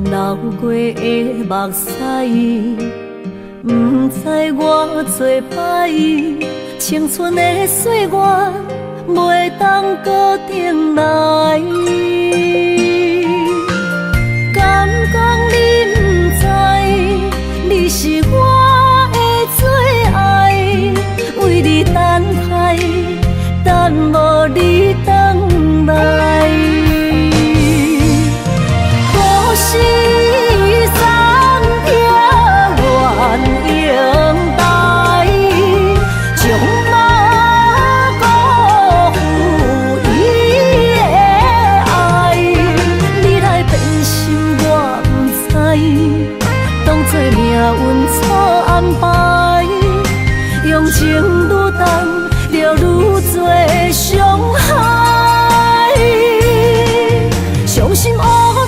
流过的目屎，不知我做摆，青春的岁月袂当搁重来。敢讲你不知，你是我的最爱，为你等待，等无你回来。故事暂停，愿永待，将马辜负伊的爱。你来变心，我不知，当作命运错安排，用情愈重，就愈多伤害。伤心乌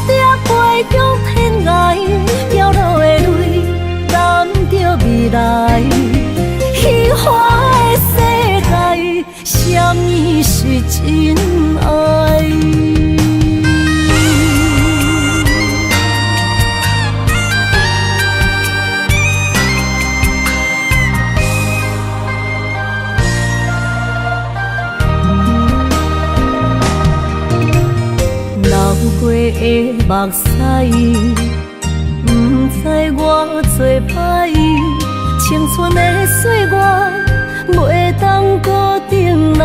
蝶飞向天涯，飘落的泪，等着未来。虚幻的世界，什么是真爱？流过的目屎，不知我做摆，青春的岁月袂当搁重来。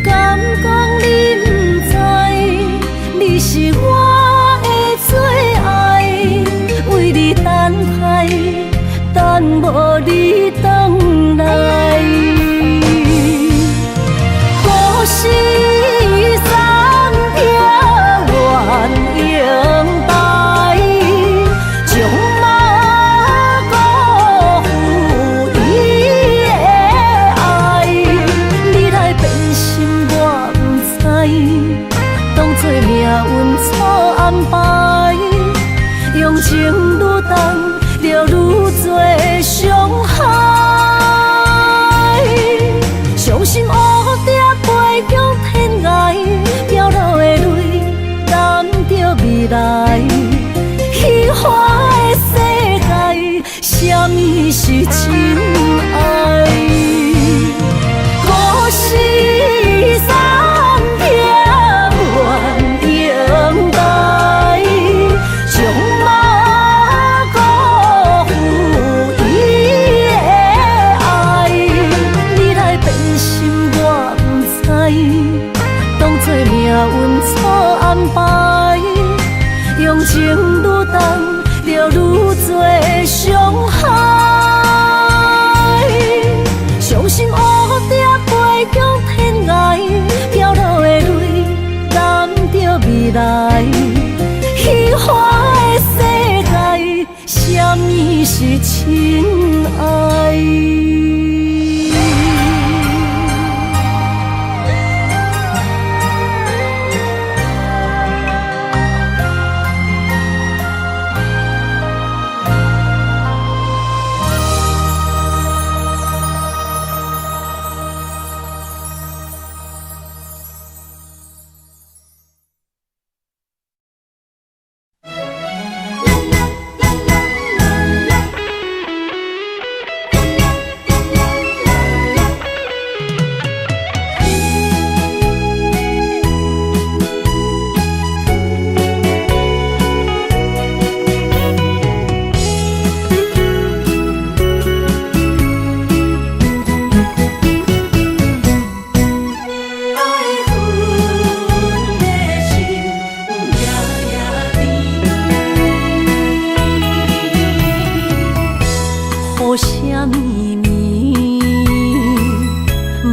敢讲你不知，你是我的最爱，为你等待，等无你回来。故事暂停，愿永待，将马辜负伊的爱。你来变心，我不知，当作命运错安排，用情愈重，就愈多伤害。伤心乌蝶飞向天涯，飘落的泪，等着未来。虚幻的世界，什么是真爱？故事暂停，愿永待，将马辜负伊的爱。你来变心，我不知，当作命运错安排，用情愈重，就愈多伤害。伤心乌蝶飞向天涯，飘落的泪，等着未来。虚幻的世界，什么是真爱？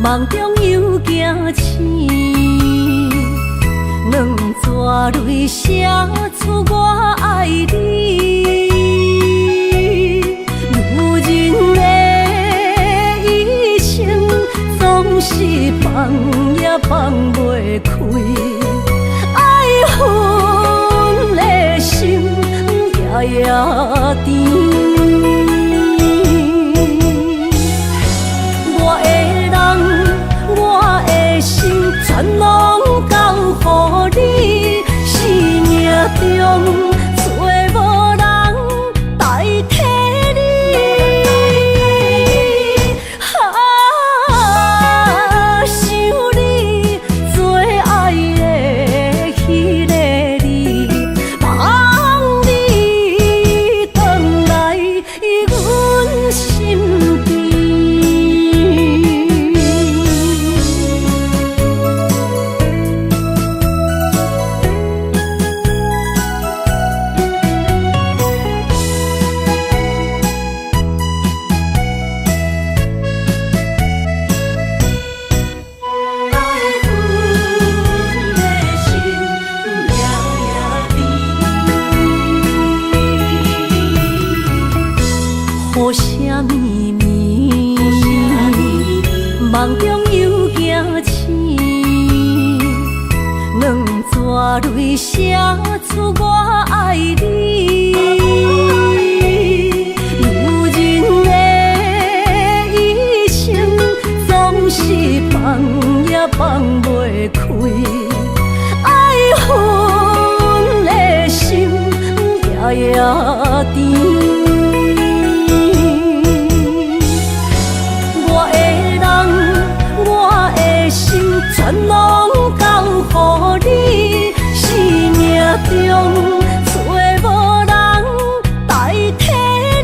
梦中又惊醒，两纸泪写出我爱你。女人的一生总是放也放袂开，爱恨的心夜夜甜。全拢交予你，找无人代替你。想你做爱的迄个你，望你回来阮身边。雨啥咪咪，梦中又惊醒，两纸泪写出我爱你。女人的一生总是放也放袂开，爱恨的心夜夜甜。全拢交予你，生命中找无人代替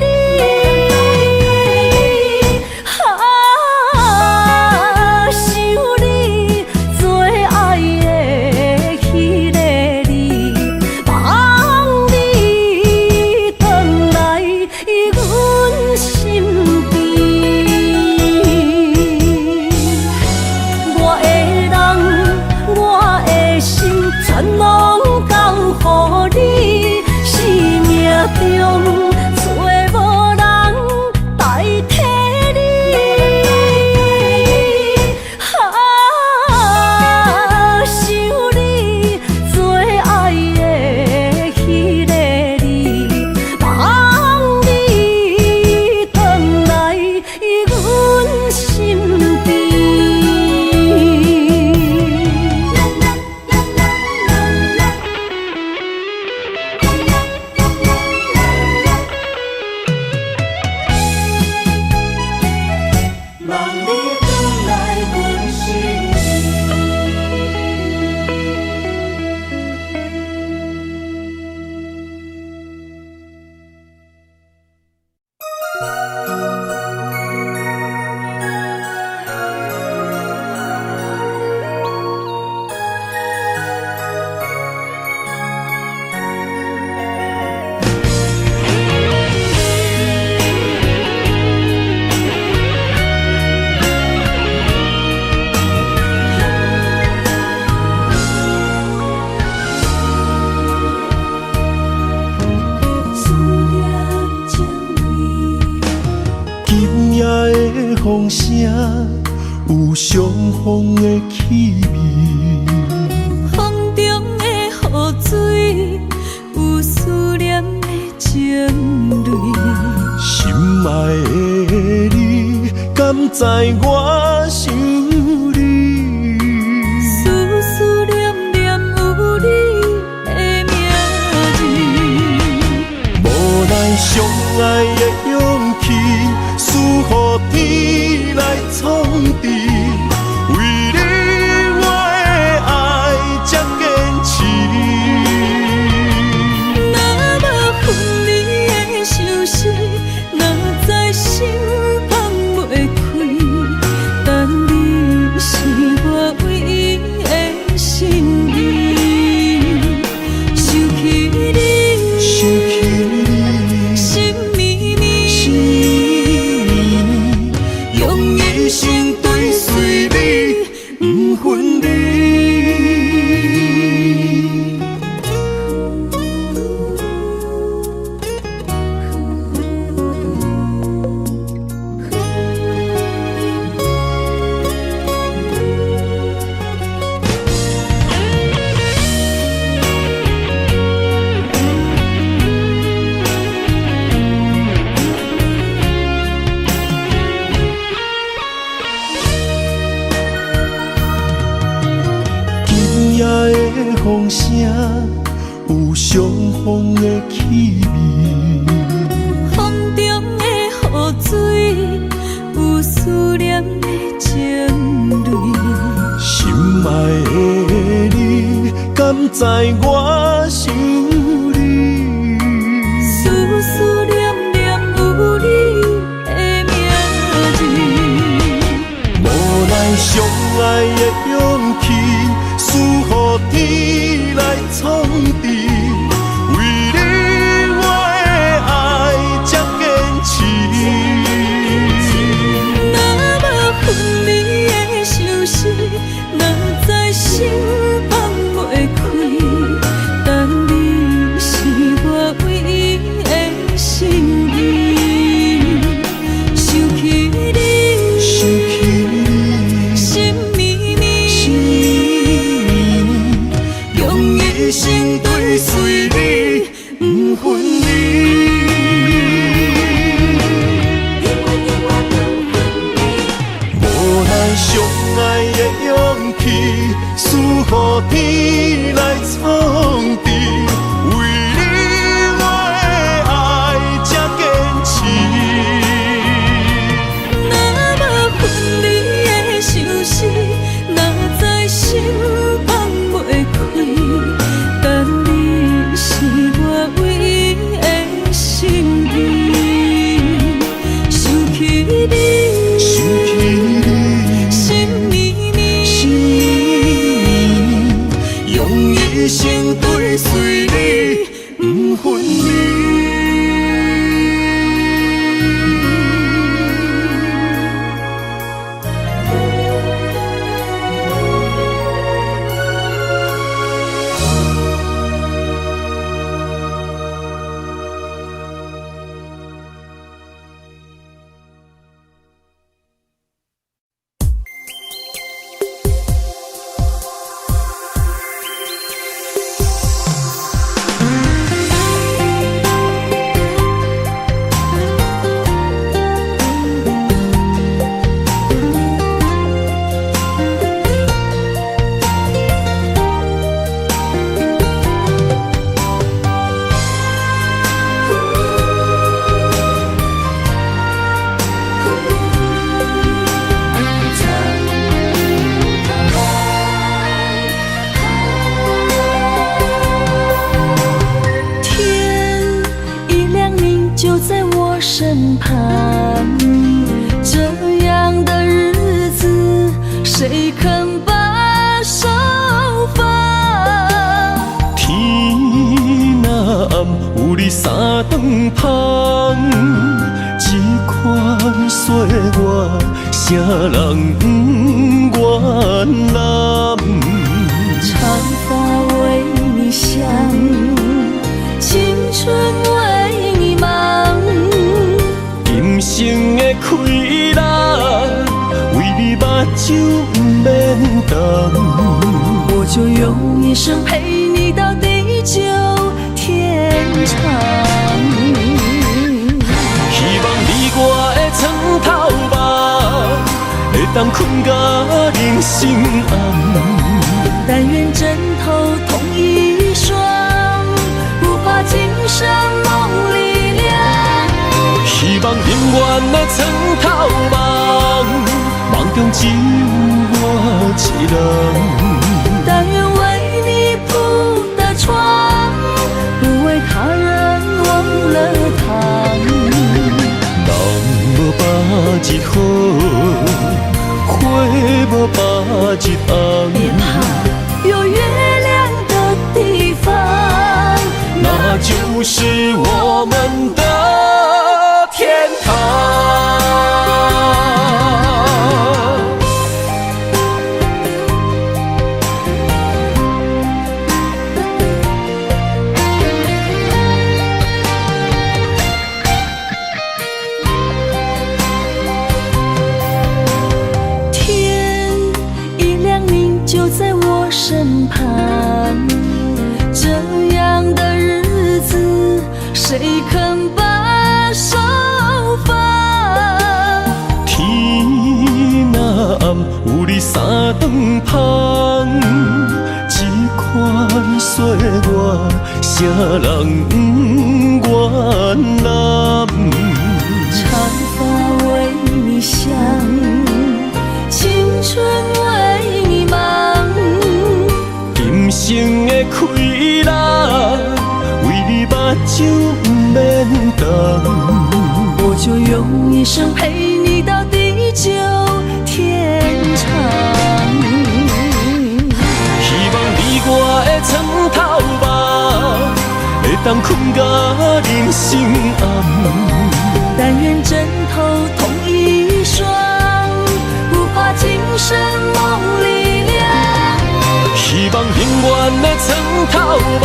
你。想你做爱的迄个你，望你回来阮身边。我的心全拢交予你，生命中找无人代替你。想你做爱的迄个你，望你回来阮身边。风声有相逢的气味，风中的雨水有思念的情泪。心爱的你，敢知我想你？思念念有你的名字，无奈相爱的勇气，输予天来创治。为你我的爱才坚持。若无分离的相思，哪知心放袂开。但你是我唯一的心意，想起你，心绵绵，用一生追随你，不分离。风声有相逢的气味。风中的雨水，有思念的情泪。心爱的你，敢知我想你？思思念念有你的名字。无奈相爱的勇气，输予天来创治。为你我的爱才坚持。若无分离的相思，若在心放袂开。但你是我唯一的心意，想起你，心绵绵，用一生追随你，不分离。无奈相爱的勇气，输予天来创治。为你我的爱才坚持。若无分离的相思，若在心放袂开。但你是我唯一的心意，想起你，心绵绵，用一生追随你，不分离。身旁，这样的日子，谁肯把手放？天若暗，有你三顿香，这款岁月，谁人不愿揽？长发为你香，青春为你忙。今生的快乐，为你目睭不免干。我就用一生陪你到地久天长。希望你我的床头梦，会当困甲人心暗。但愿枕头同一双，不怕今生梦里凉。希望永远的床头梦，梦中只有我一人。但愿为你铺的床，不为他人忘了躺。人无百日好，花无百日红。别怕有月亮的地方，那就是我们的天堂。天一亮你就在我身旁，这样的日子谁肯把手放？天若暗，有你三顿香，这款说我，啥人不原谅？长发为你香，青春为你忙。今生的快乐，为你目睭不免干。我就用一生陪你到地久天长。希望你我的床头梦，会当困到人生暗。但愿枕头同一双，不怕今生梦里凉。希望永远的床头梦，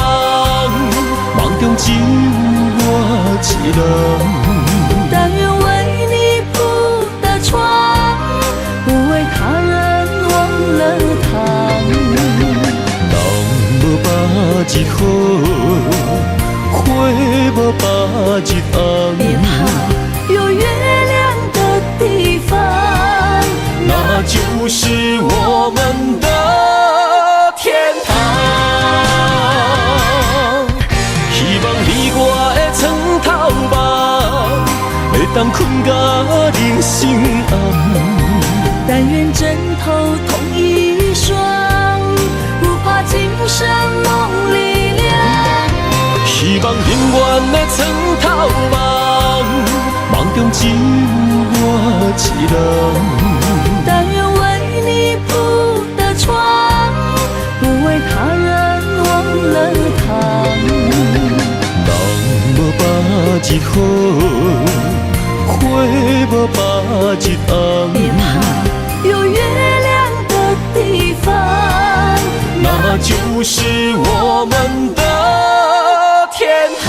梦中只有我一人。但愿为你铺的床，不为他人忘了烫。人无百日好，花无百日红。别怕有月亮的地方，那就是我们的天堂。希望你我的床头梦，会当困到人生暗。但愿枕头同一双，不怕今生梦里凉。希望永远的床头梦，梦中只有我一人。但愿为你铺的床，不为他人忘了烫。人无百日好，花无百日红。别怕有月亮的地方，那就是我们的天堂。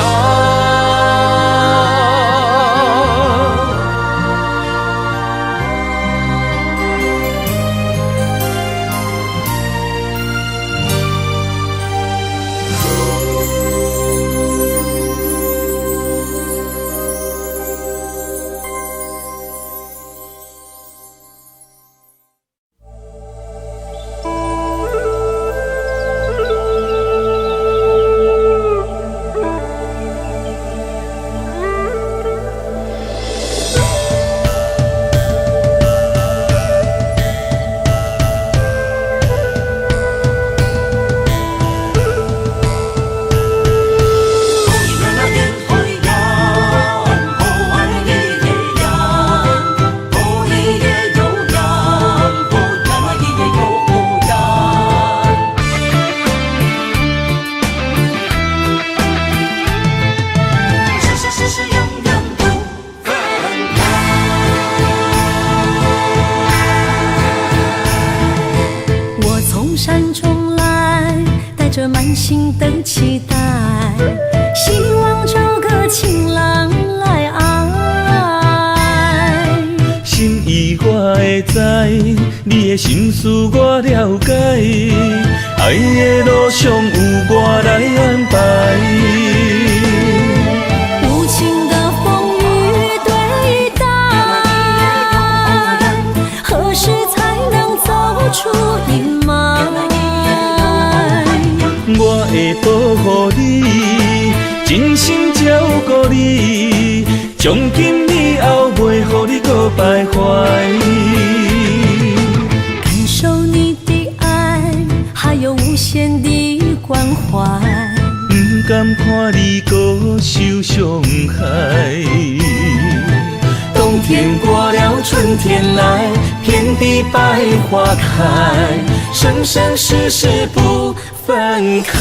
着满心的期待，希望找个情郎来爱。心意我会知，你的心思我了解，爱的路上有我来安排。无情的风雨对待，何时才能走出阴霾？我会保护你，真心照顾你，从今以后袂予你搁徘徊。感受你的爱，还有无限的关怀，不甘看你搁受伤害。冬天过了，春天来，遍地百花开，生生世世不分开。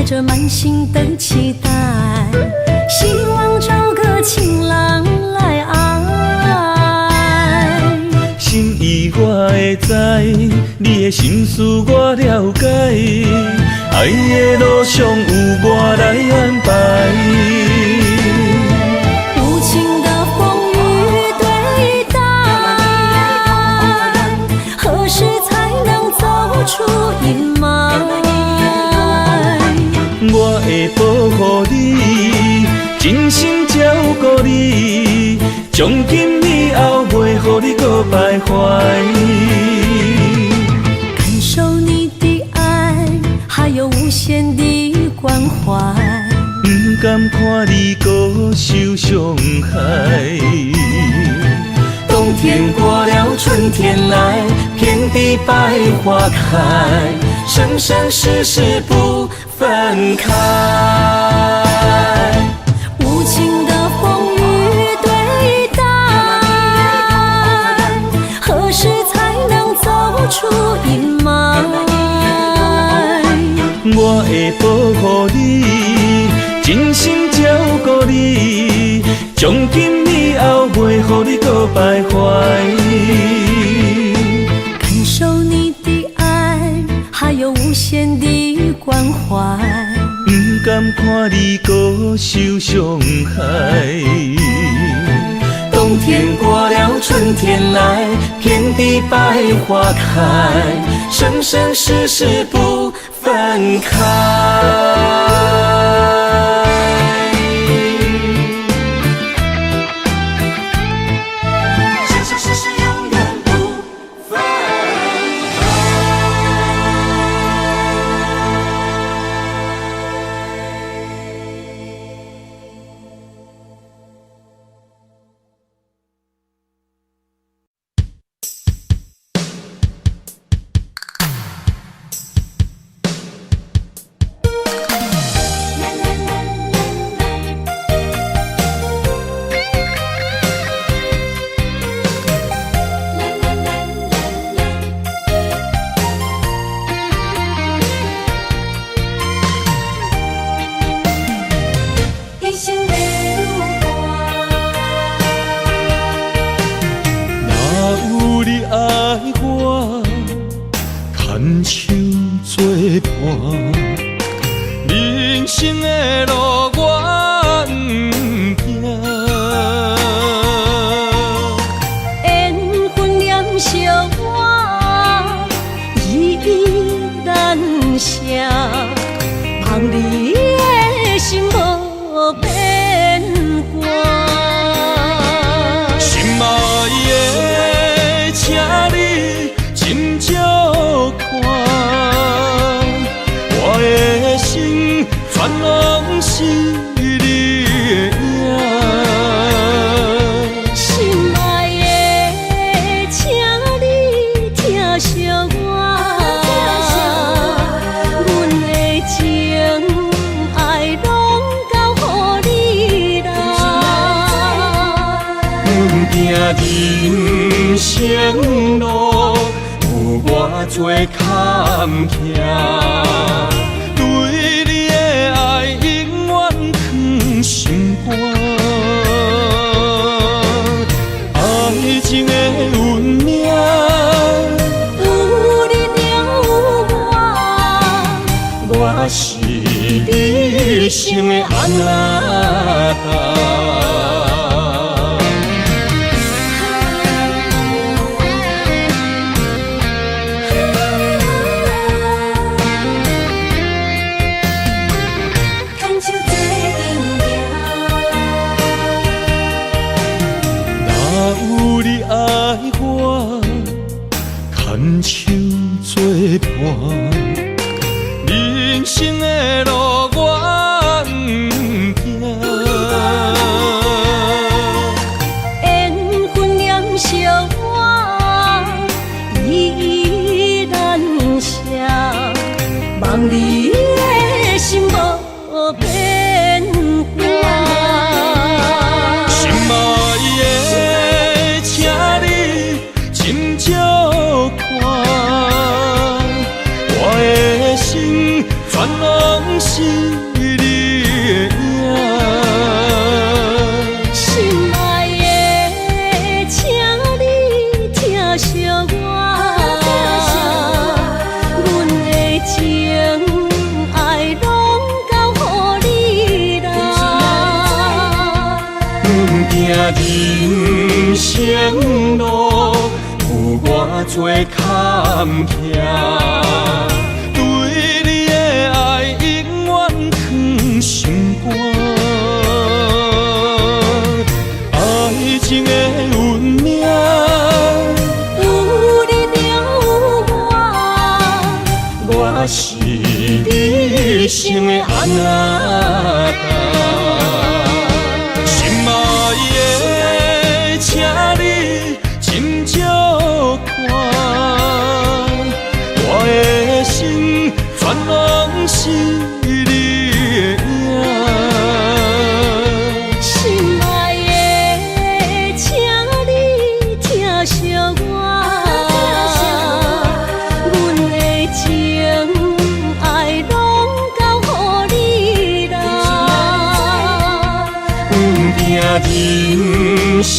着满心的期待，希望找个情郎来爱。心意我会知，你的心思我了解，爱爱的路上有我来安排。无情的风雨对待，何时才能走出阴霾？我会保护你，真心照顾你，从今以后袂予你搁徘徊。感受你的爱，还有无限的关怀。不甘看你搁受伤害。冬天过了，春天来，遍地百花开，生生世世不分开。无情的风雨对待，何时才能走出阴霾？我会保护你，真心照顾你，从今以后袂予你搁徘徊。感受你的爱，还有无限的关怀。不甘看你搁受伤害。冬天过了，春天来，遍地百花开，生生世世不分开。生生世世永远不分一生的路若有你爱我，牵手作伴，人生的路我不惊。缘分念相我，依依难舍，望你的心无变卦。心爱的，请你斟酌看，我的心全拢是你的影。心爱的，请你疼惜我，阮的情爱拢交予你啦。行人生路有我做坎坷，对你的爱永远藏心肝。爱情的运命，有你了有我是你生的安那达。牵手做阵若有你爱我，牵手作伴，人生的路我不惊。人生路有偌多坎坷，对你的爱永远藏心肝。爱情的运命，有你就有我，我是你生的安那心爱的，请你斟酌看，我的心全拢是你的影。心爱的，请你疼惜我，阮的情爱拢交予你啦。人生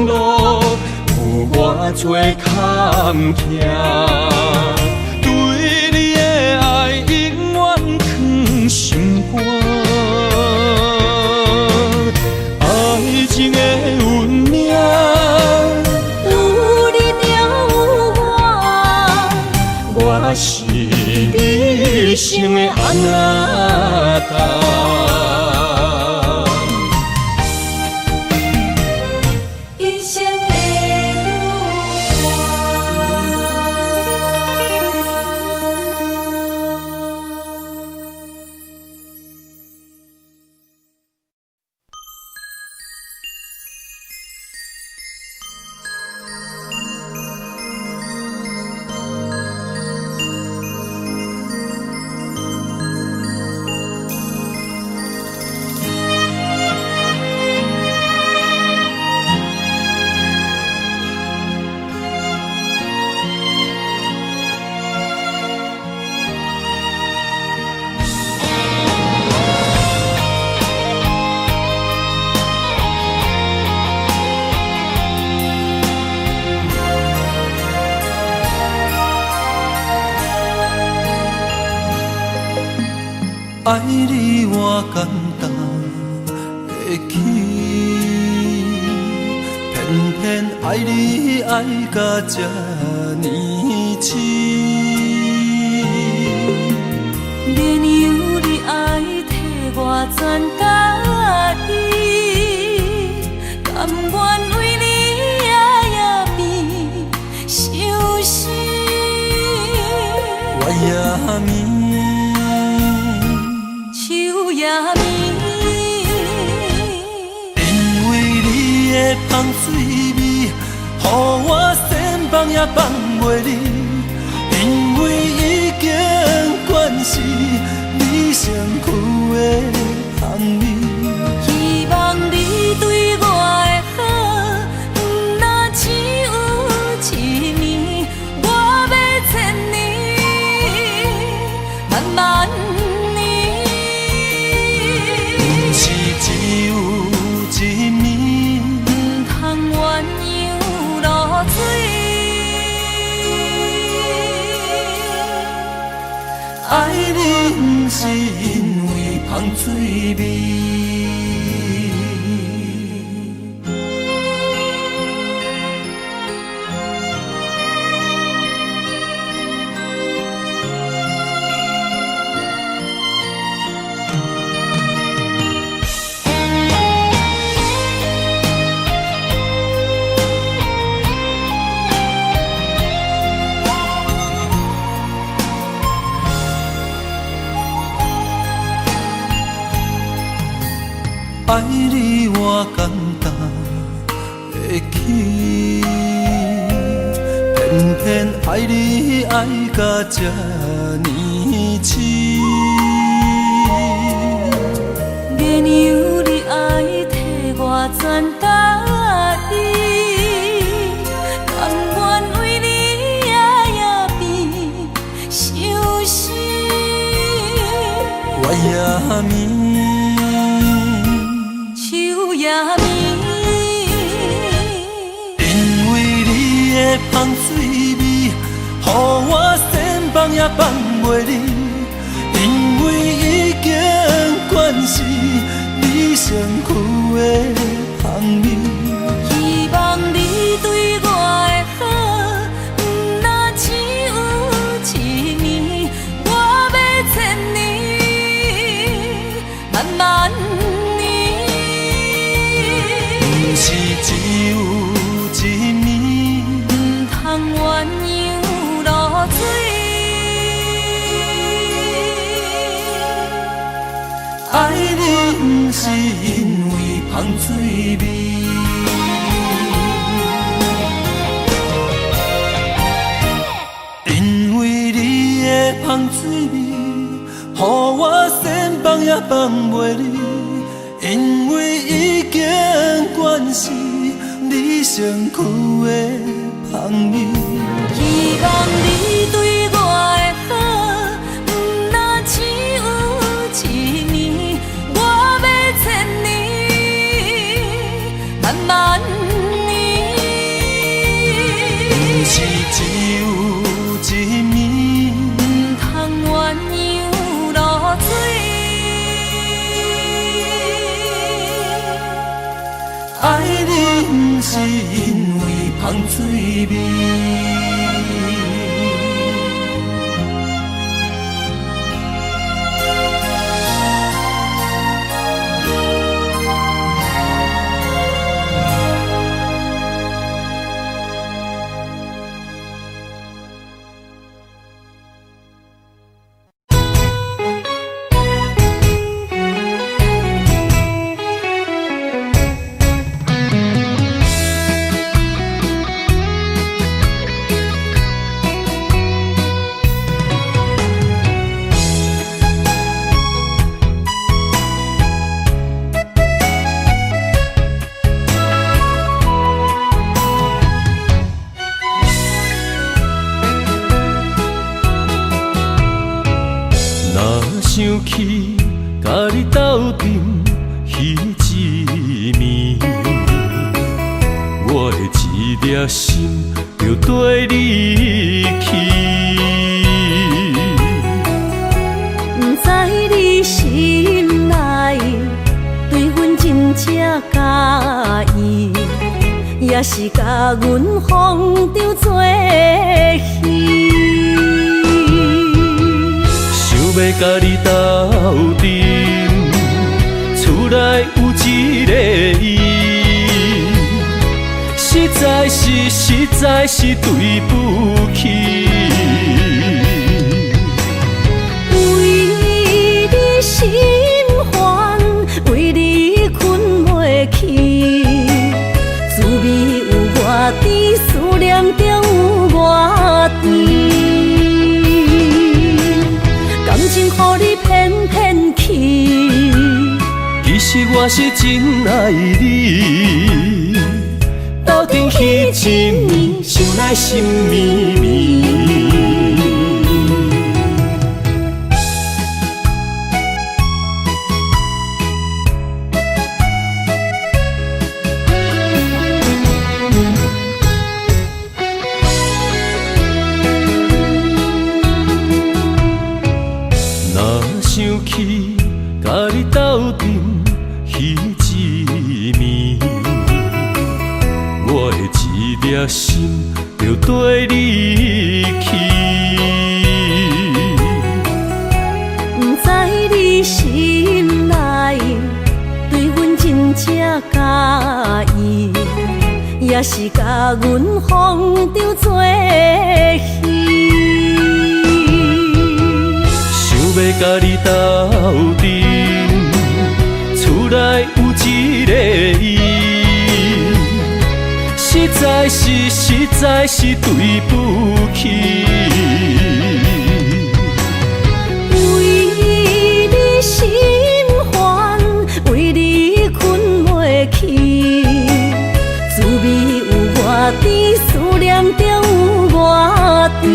路有偌多坎坷，对你的爱永远藏心肝。爱情的运命，有你就有我，我是你生的安那一生的爱你偌简单会起，偏偏爱你爱到这呢深。免由你爱替我全家己，甘愿为你夜眠伤心。我也眠。树也眠，因为你的香水味，予我先放也放袂离。因为已经惯是你身躯的香味。希望你对我的好，不若只有一年，我要千年，慢慢。只有一面，不通鸳鸯落水。爱你不是因为香水味。爱你偌简单会起，偏偏爱你爱到这呢深。免由你爱替我全家己，甘愿为你夜眠伤心。我也眠。也眠，因为你的香水味，予我先放也放袂离。因为已经惯是你身躯的香味。万年。不是只有一年，唔通鸳鸯落水。爱你不是因为芳水味。因为你的芳水味，予我先放也放袂离。因为已经惯是你身躯的香味。希望你对我的好，不若只有一年，我要千年，万万年。不是只有一年，唔通鸳鸯落水。爱你不是因为芳水味。想起甲你斗阵彼一暝，我的一粒心就跟你去。不知你心内对阮真正介意，也是甲阮放着做戏。要甲你斗阵，厝内有一个伊，实在是对不起。为你心烦，为你困袂去，滋味有外甜，思念就有外甜。感情予你骗骗去，其实我是真爱你，斗阵彼一暝，想来心绵绵。想起甲你斗阵彼一暝，我的一粒心就跟你去。不知你心内对阮真正介意，也是甲阮放着做戏。要甲你斗阵，厝内有一个伊，实在是对不起。为你心烦，为你困袂去，滋味有外甜，思念就有外甜。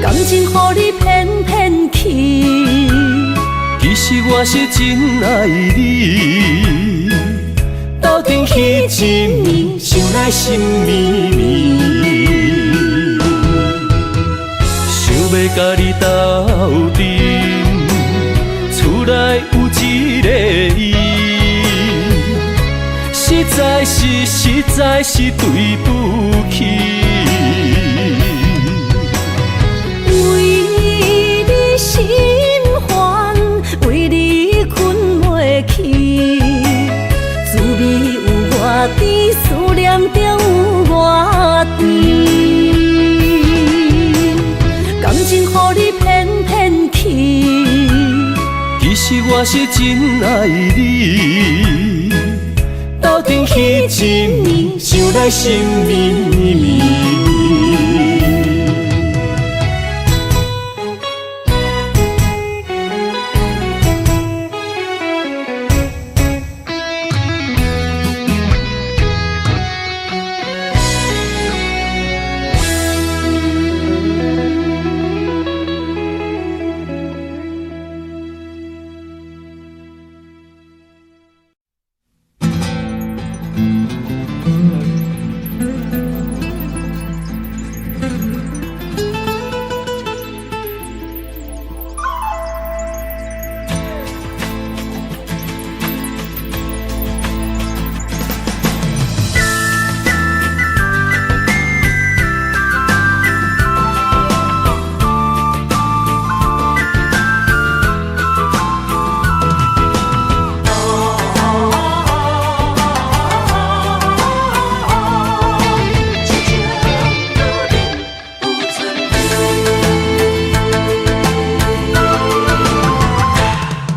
感情予你骗骗去，其实我是真爱你，斗阵彼一暝，想来心绵绵。想要甲你斗阵，厝内有一个伊，实在是对不起。为你心烦，其实我是真爱你。斗阵彼一暝，想来心绵绵。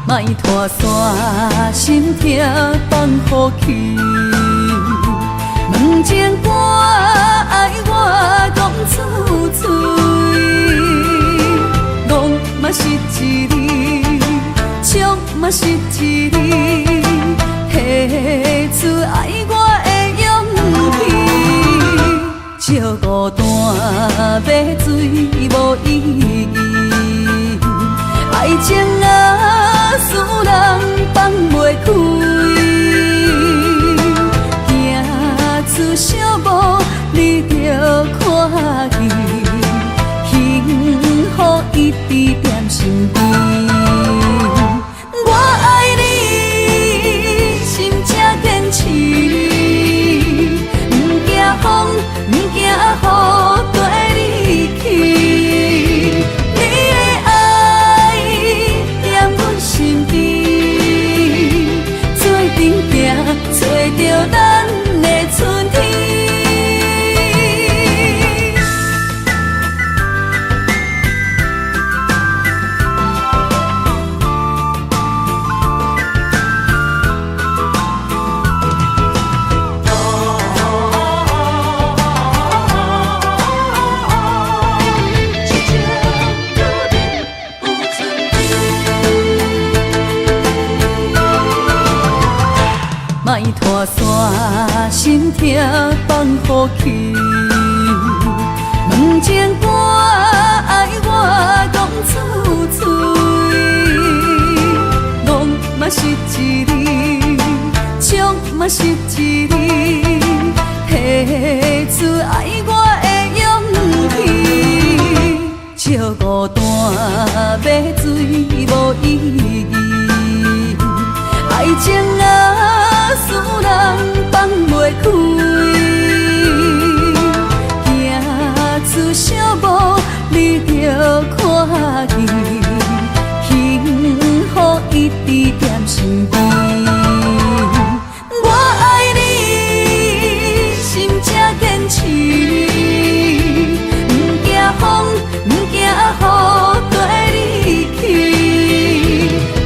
莫拖山，心痛放乎去。问情歌爱我讲出嘴，戆嘛是一字，唱嘛是一字，提出爱我的勇气。照孤单要水无意义，爱情啊，使人放袂开，行出小步，你着看见，幸福一直踮身边。我爱你，心正坚持，不惊风，不惊雨，跟你去。你的爱踮阮身边，做阵行，找着咱的春天。莫拖山，心痛放乎去。问情歌爱我讲出嘴，戆嘛是一字，唱嘛是一字，提出爱我的勇气。照孤单要水无意义，爱情啊，使人放袂开，行出小步，你着看见，幸福一直踮身边。我爱你，心正坚持，不惊风，不惊雨，跟你去。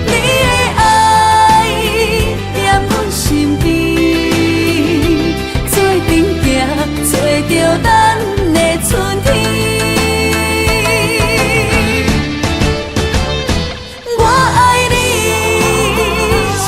你的爱踮阮身边，做阵行，找着咱的春天。我爱你，心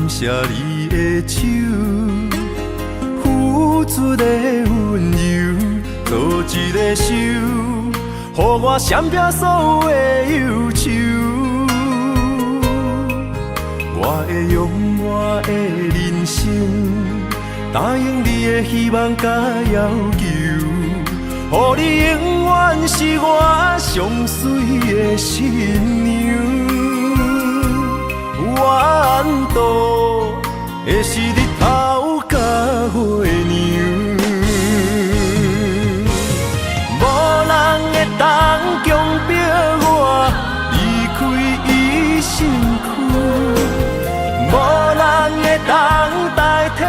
谢你的手，付出的温柔，做一个手，予我闪避所有的忧愁。我会用我的人生，答应你的希望甲要求，予你永远是我上水的新娘。缘途会是日头甲月亮，无人会当强迫我离开伊身躯，无人会当代替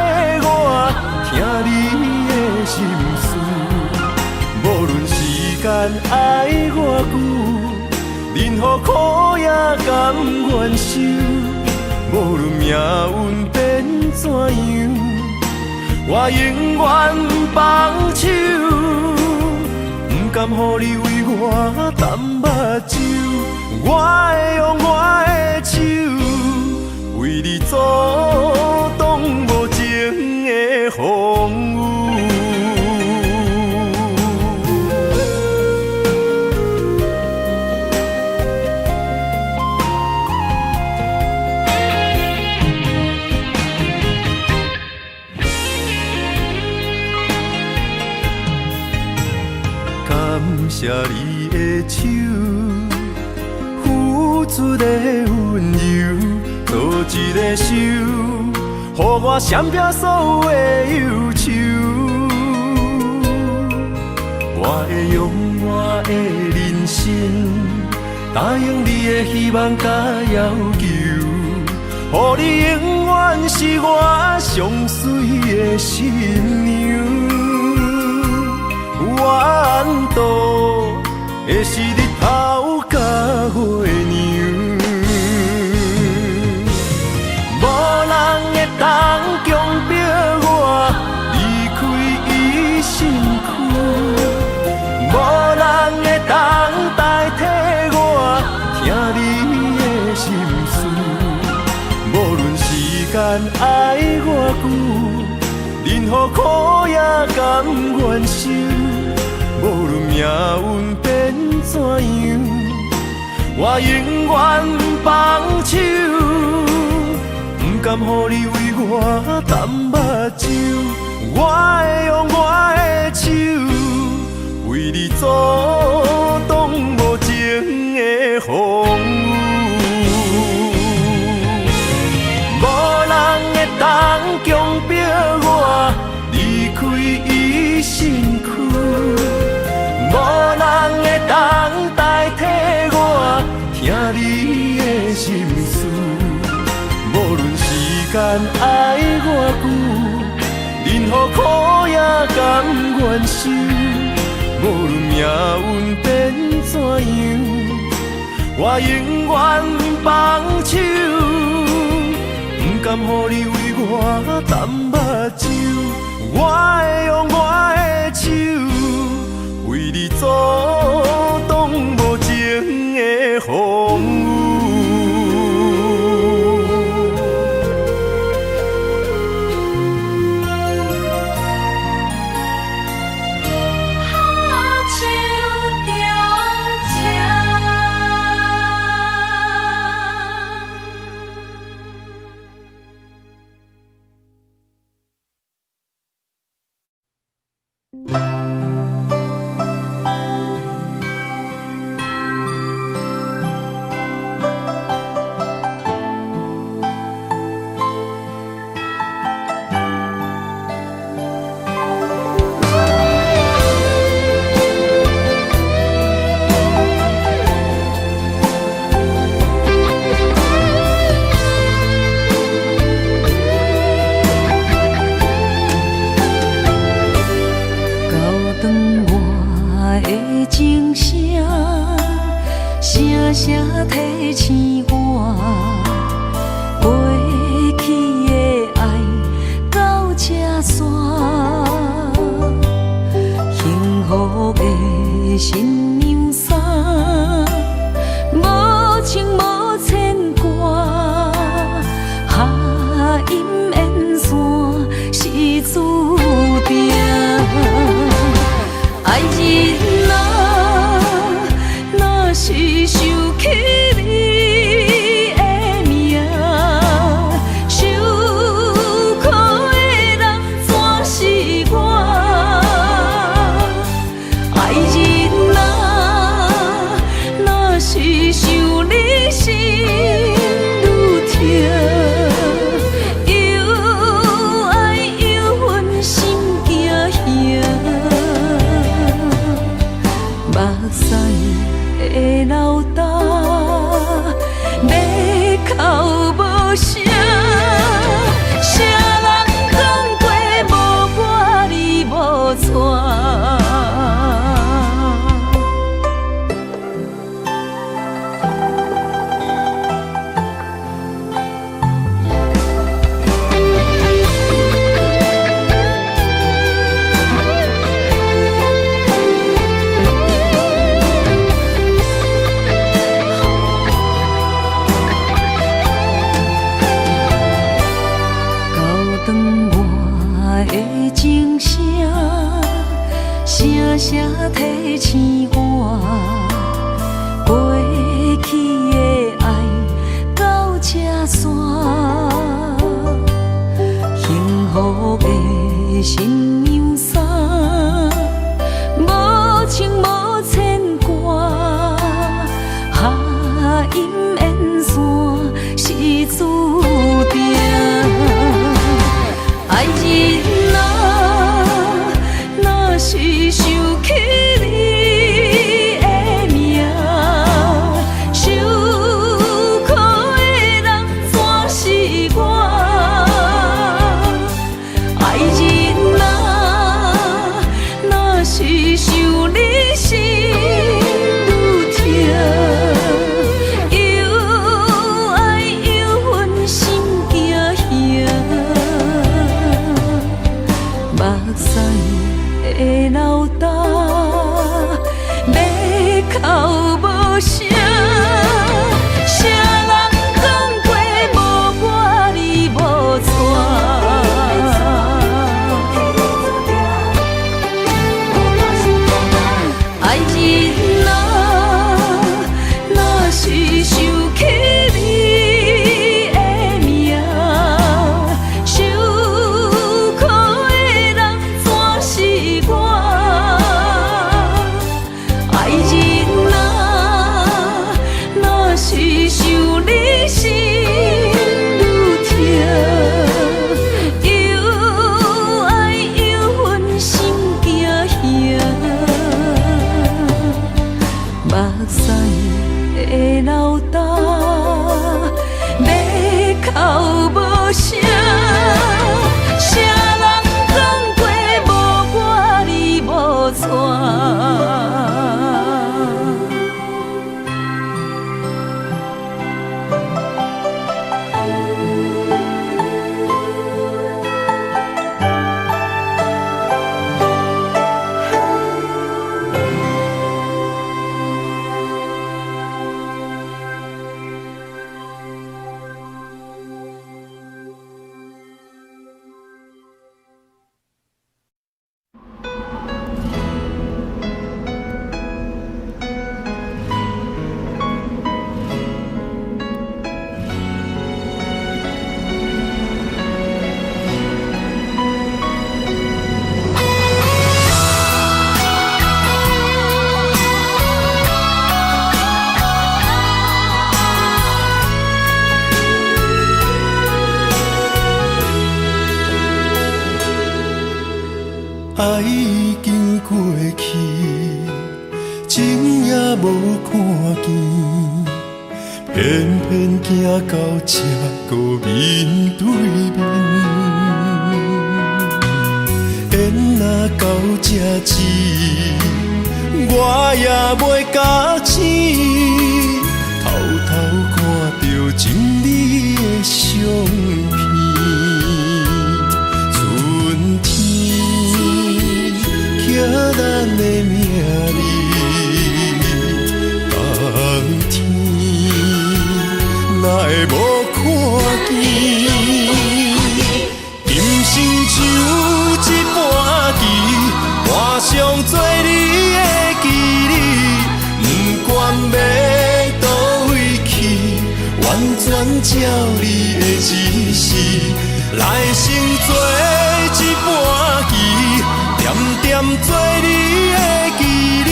我听你的心事。无论时间爱偌久，任何苦也甘愿受。无论命运变怎样，我永远放手，不甘予你为我淡目睭。我会用我的手，为你阻挡无情的风雨。感谢你的手，付出的温柔，做一个手，予我闪避所有的忧愁。我会用我的人生，答应你的希望甲要求，予你永远是我上水的新娘。缘途会是日头甲月亮，无人会当强迫我离开伊身躯，无人会当代替我听你的心事。无论时间爱偌久，任何苦也甘愿受。无论命运变怎样，我永远放手，不甘予你为我淡目睭。我会用我的手，为你阻挡无情的风雨。无人会当强迫我离开伊身躯，无人会当代替我听你的心事。无论时间爱偌久，任何苦也甘愿受。无论命运变怎样，我永远放手，不甘予你为我淡目睭。我会用我的手，为你阻挡无情的风雨。到情声，声声提醒我，过去的爱到这线，幸福的新娘衫，无情无牵挂，下阴缘线是注定。爱人啊，若是想起你的名，受苦的人全是我。爱人啊，若是想你心愈痛，又爱又恨心惊吓。目屎的流干，要哭无声，谁人讲过无我你无带。爱人啊，若是想起你的名，受苦的人全是我。爱人啊，若是想你心愈痛，又爱又恨心惊吓。目屎的流干，要哭无声，谁人讲过无我你无带。爱已经过去，情也无看见，偏偏行到这个面对面。缘若到这止，我也袂甲醒，偷偷看到情美的相片。春天刻咱的名字，冬天哪会无看见？今生像一盘棋，换上做你的记忆，不管要倒位去，完全照你的指示，来生做一盘棋，点点做你的记忆，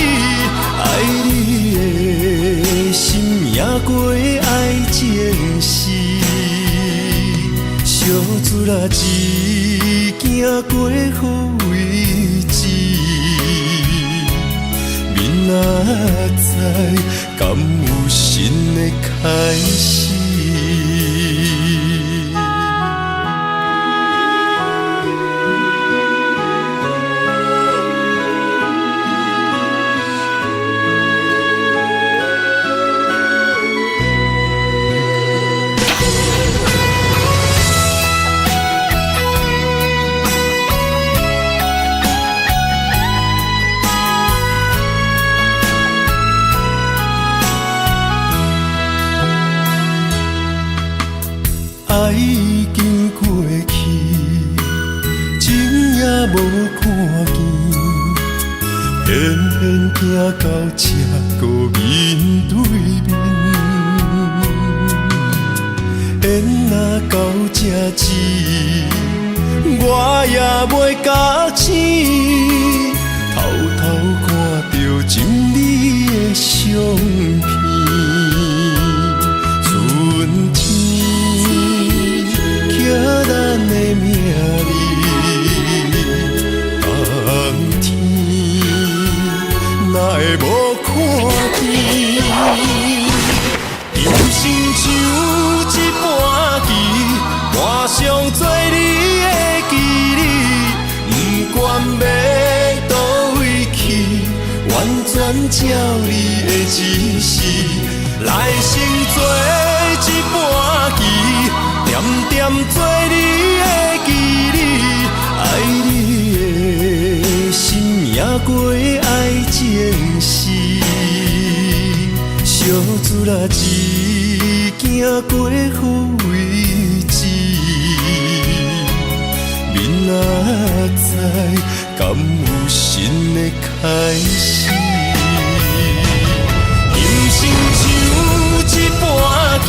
爱你的心也过爱情诗，小船啊一行过好位置，明仔载敢有新的开始？无看见，偏偏行到这个面对面。缘若到这止，我也袂甲醒，偷偷看到情侣的相片。春天刻咱的名字，冬天哪会无看见？人生像一盘棋，换上做你的记忆，不管要倒位去，完全照你的指示。来生做一盘棋，点点做你的记忆，爱你的心也过爱情诗。小子啦，一行过好位置，明仔载敢有新的开始？人生像一盘棋，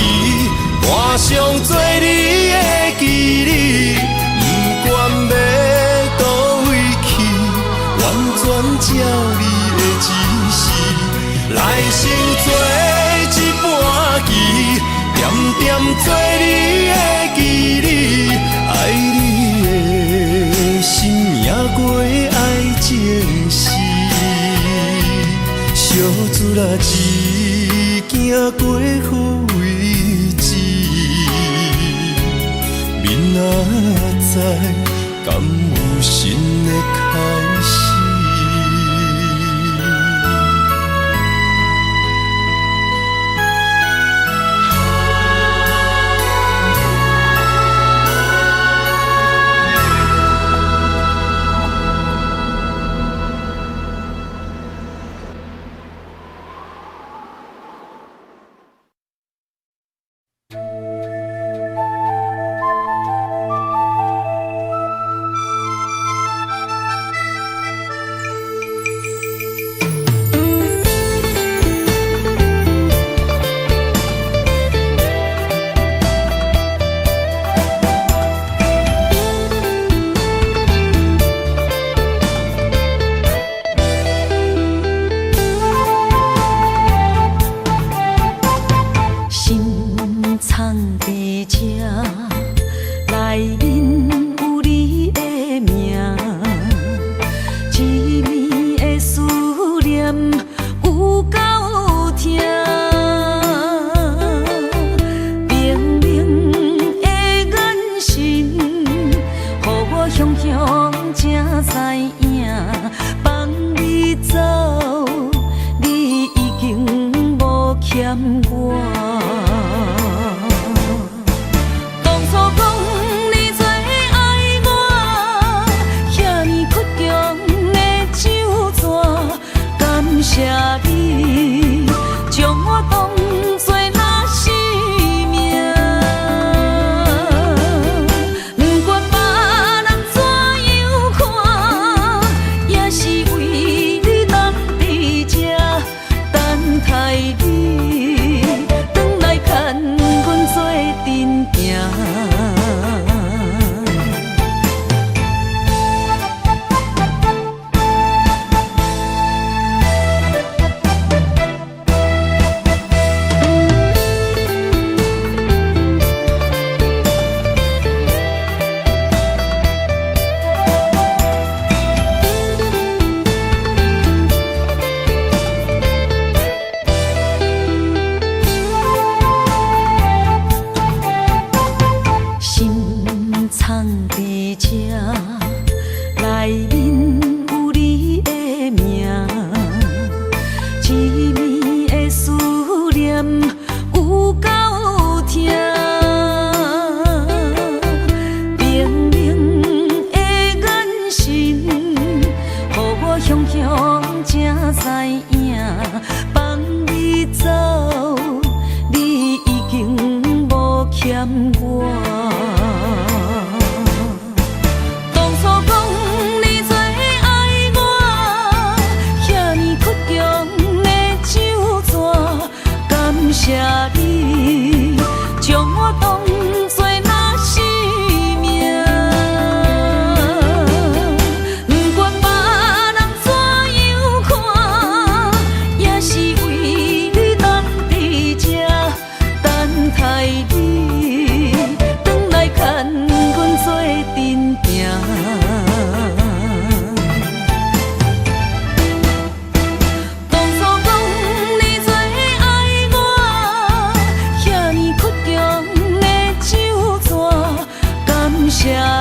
换上做你的记忆，不管要倒位去，完全照你的指示。来生做一盘棋，点点做你的记忆，爱你的心也过爱情诗。小子啦，一行过好位置，明仔载敢有新的开始？我当初讲你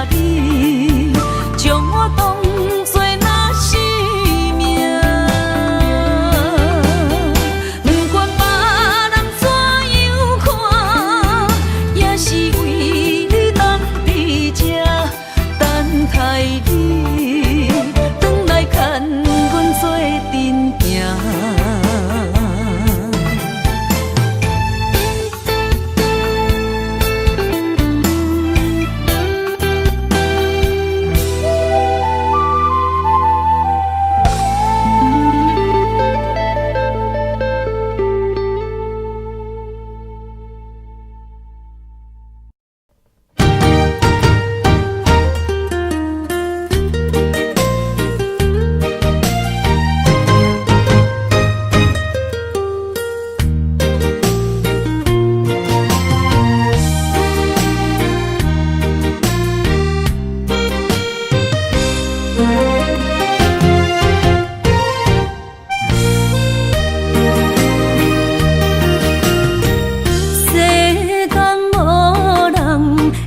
你，将我当作那生命。不管别人怎样看，也是为你当伫这等待你，转来牵阮做阵行。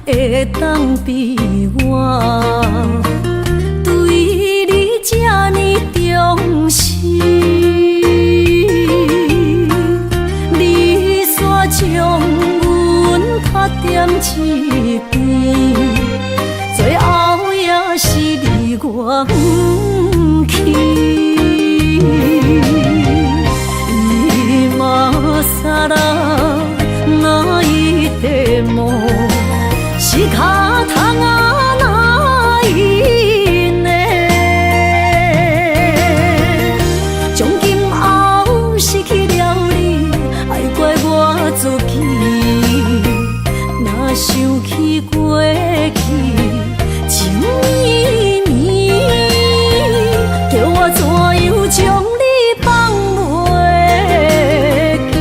会当比我对你这呢重视，你煞将阮拍点一边，最后也是离我不去。今さら那一点梦。是脚痛啊，哪一呢？从今后失去了你，爱怪我自己。若想起过去情绵绵，叫我怎样将你放袂记？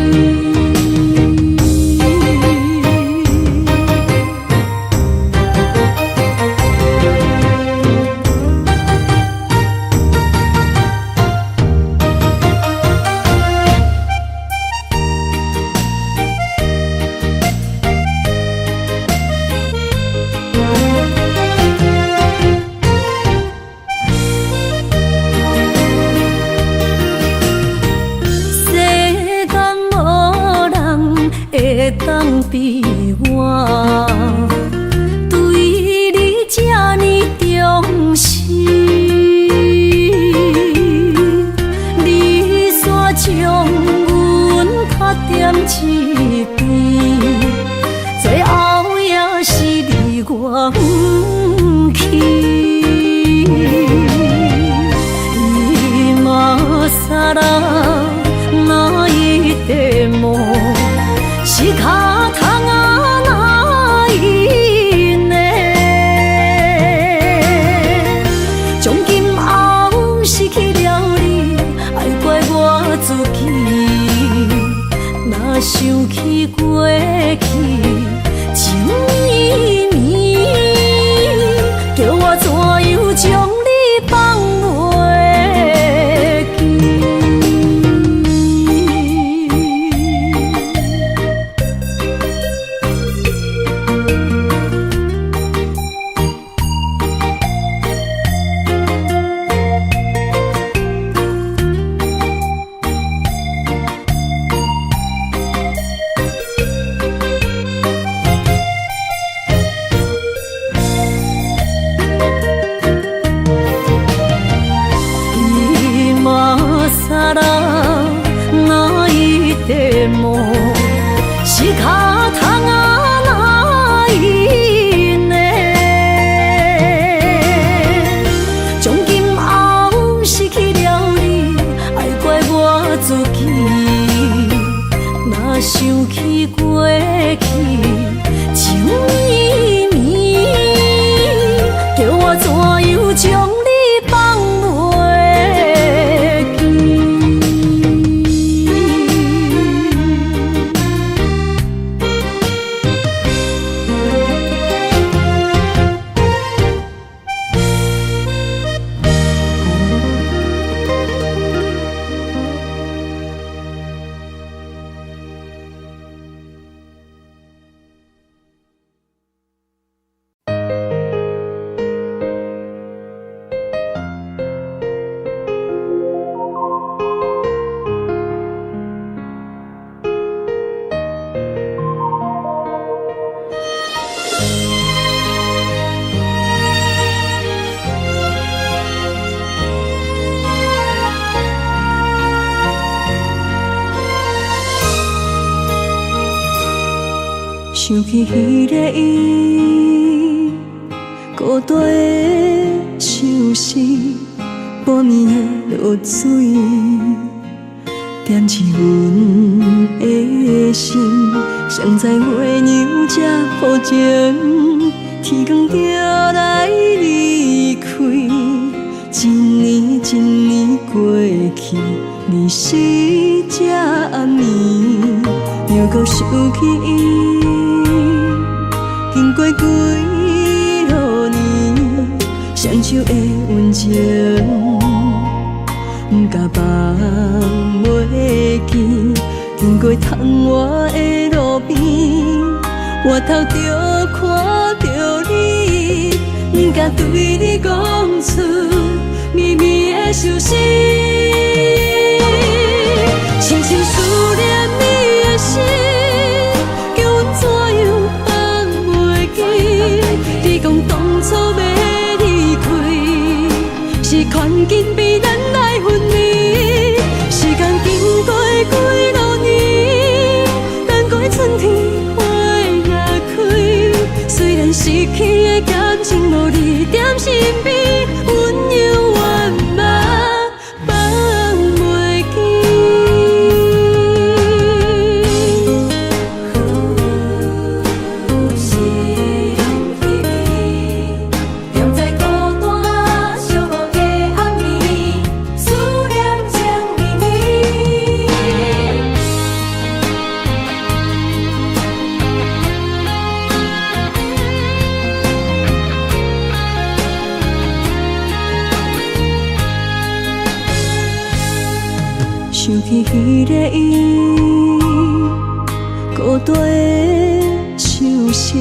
会当比我对你这呢重视，你煞将阮拍点一边，最后也是离我不去。今さら那一点梦。是脚痛啊，哪一呢？从今后失去了你，爱怪我自己。若想起过去情绵绵，叫我怎样将你放袂记？起彼个伊，孤单的相思，半暝的落水，点起阮的心，谁知月娘这抱情，天光就来离开。一年一年过去，日时这暗暝，又搁想起伊。经过几落年，双手的温情，不甲放袂记。经过窗外的路边，我头就看到你，不敢对你讲出绵绵的相思。深深思念你的心，叫阮怎样放袂记？你讲当初要离开，是权紧比咱来分离。时间经过几落年，等过春天花也开。虽然失去的感情无你踮身边，温柔圆满放袂记。是用彼你，踮在孤单寂寞的暗暝，思念情绵绵。想起彼个伊，孤单的相思，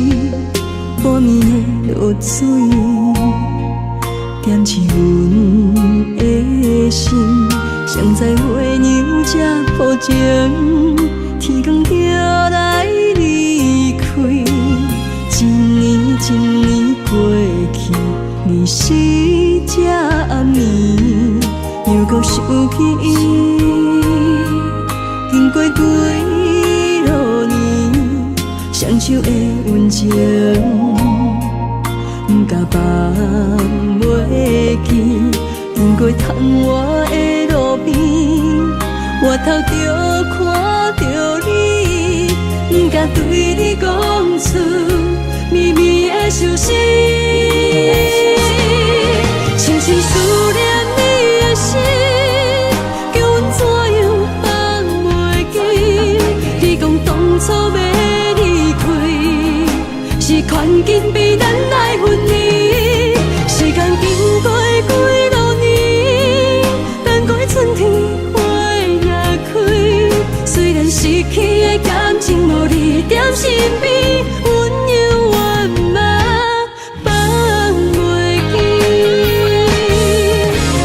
半暝的落水，点起阮的心。谁知月娘这抱情，天光就来离开。一年一年过去，日时这暗暝，又搁想起伊。经过几落年，双手的温情，不甲放袂记。经过窗外的路边，我头就看到你，不敢对你讲出绵绵的相思。深深思念你的心，叫阮怎样放袂记？你讲当初要离开，是权紧比咱来分离。时间经过几落年，等过春天花也开。虽然失去的感情无你踮身边，温柔圆满放袂记。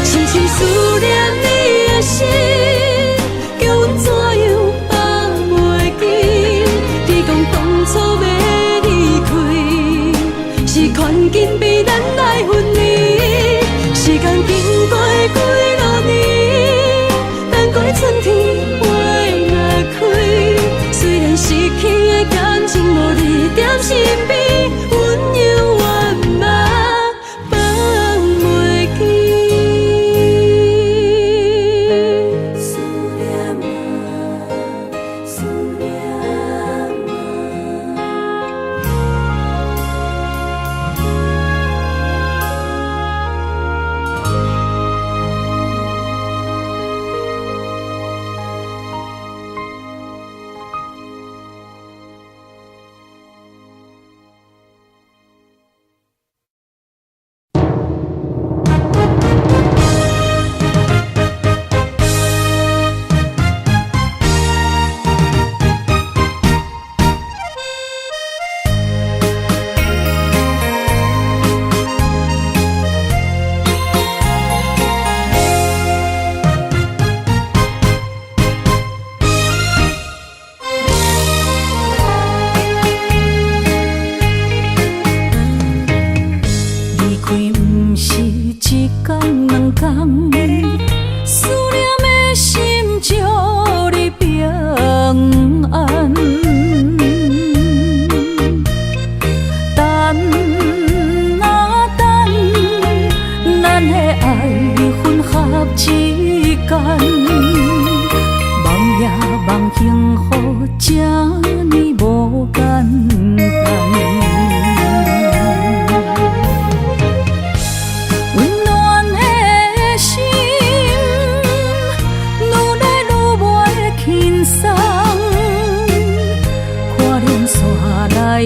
深深思念你的心，叫阮怎样放袂记？你讲当初要离开，是权紧比咱来分离。时间经过几落年，等过春天花也开。虽然失去的感情无你踮身边，温柔圆满放袂记。思念啊，思念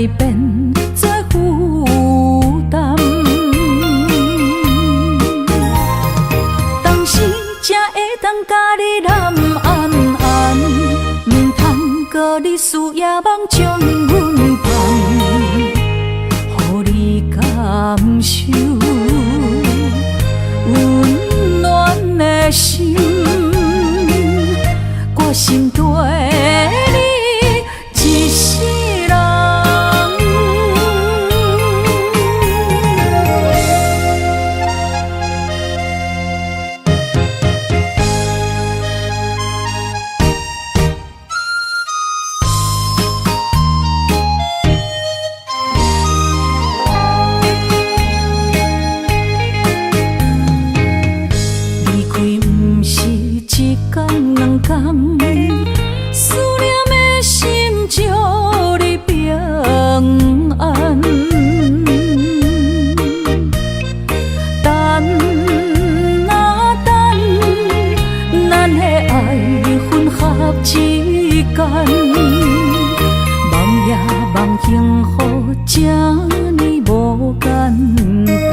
来变作负担。当时才会当甲你揽安安，唔通搁你输也茫将阮放，予你感受温暖的心，我心对你一世人。离开不是一天两天，思念的心祝你平安。等啊等，咱的爱混合之间，梦也梦幸福，这呢无简单。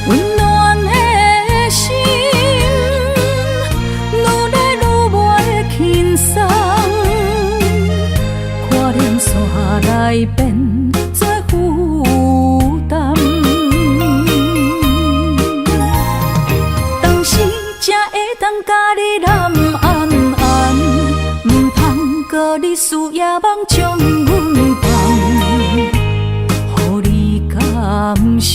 温暖的心，愈来愈袂轻松，看连线来变作负担。当时才会当甲你揽安安，唔通搁你输也茫将阮放，予你感受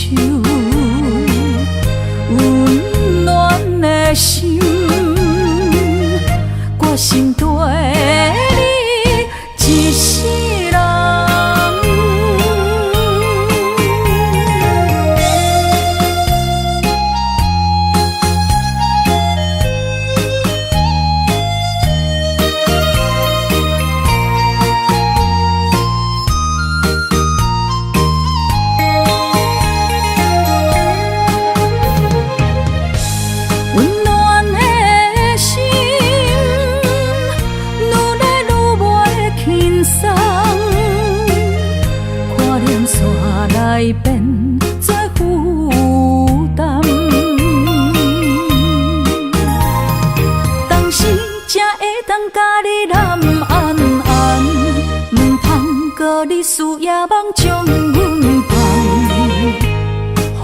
温暖的心，我心对你一世人。温暖的心，愈来愈袂轻松，看连线来变作负担。当时才会当甲你揽安安，唔通搁你输也茫将阮放，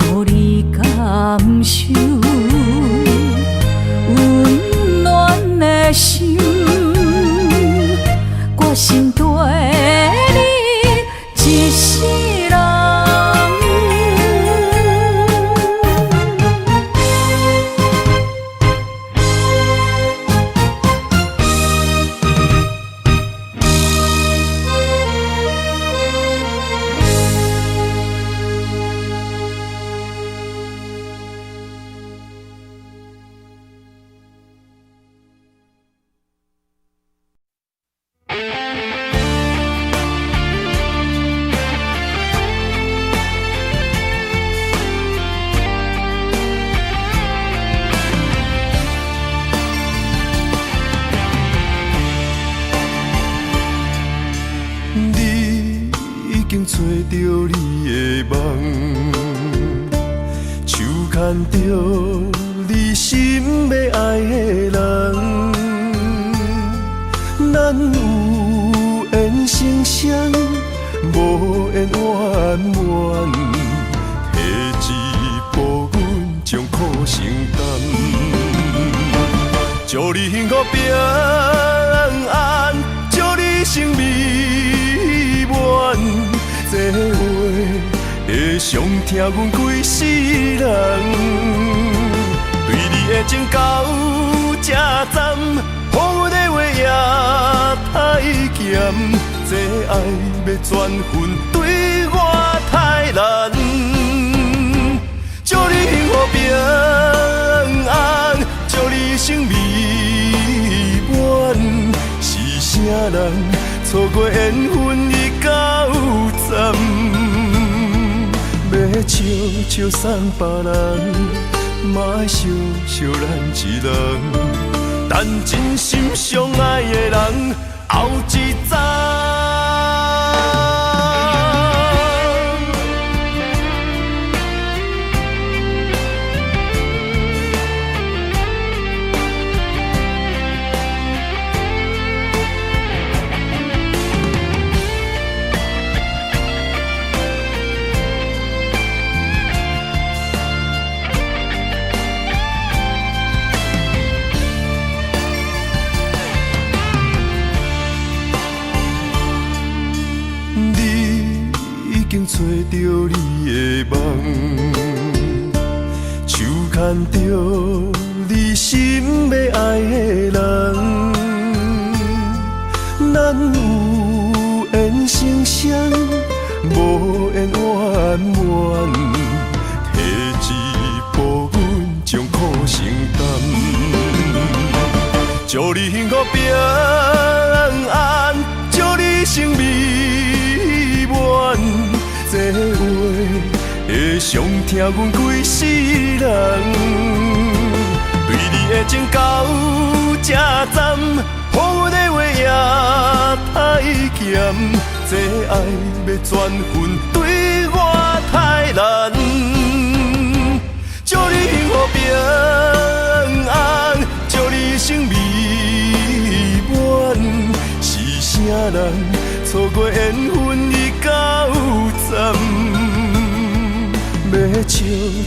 予你感受温暖的心，我心对你一世人。你已经找到你的梦，手牵着你心要爱的人，咱有缘成双，无缘圆满，提一步阮将苦承担，祝你幸福平安，祝你生美满，这话会伤疼阮规世人。对你的情到这站，予阮的话也太咸，这爱要转分对我太难。祝你幸福平安，祝你生美满，是啥人错过缘分已到站？要笑笑送别人，嘛爱笑笑咱一人。但真心相爱的人，后一站。找着你的梦，手牵着你心要爱的人，咱有缘成双，无缘圆满，提一步阮将苦承担，祝你幸福平安，祝你生美满。这话会伤疼阮规世人，对你的情到这站，予阮的话也太咸，这爱要转分对我太难。祝你幸福平安，祝你生美满，是啥人错过缘分已到站，要笑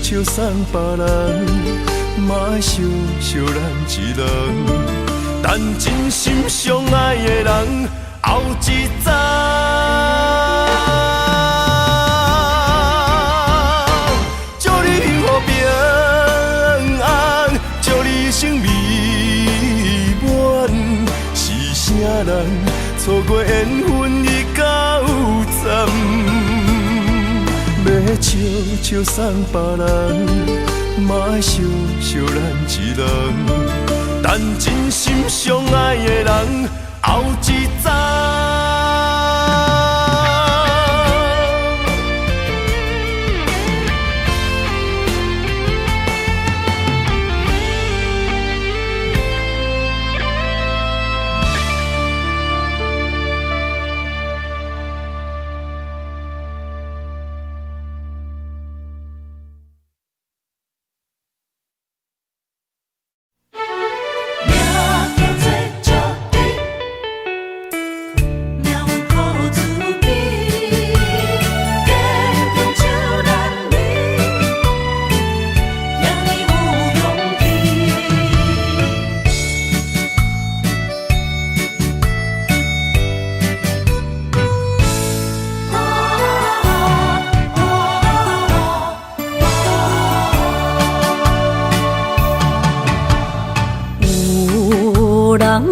笑送别人，嘛爱惜惜咱一人，但真心相爱的人后一站。祝你幸福平安，祝你生美满，是啥人错过缘分已到站，要笑笑送别人，嘛爱惜惜咱一人，但真心相爱的人后一站。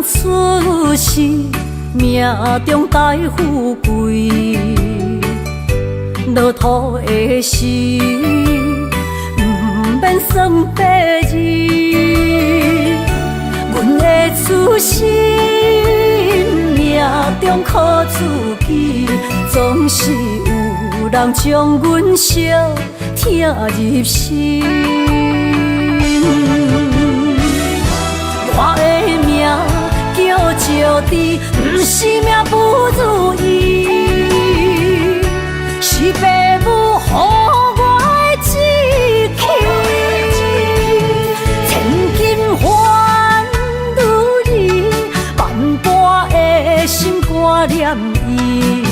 出世命中带富贵，落土的时，不免算白字。阮的出身命中靠自己，总是有人将阮惜听入心。我的命叫石滴，不是命不如意，是父母予我的志气。千金换如意，万般的心挂念伊，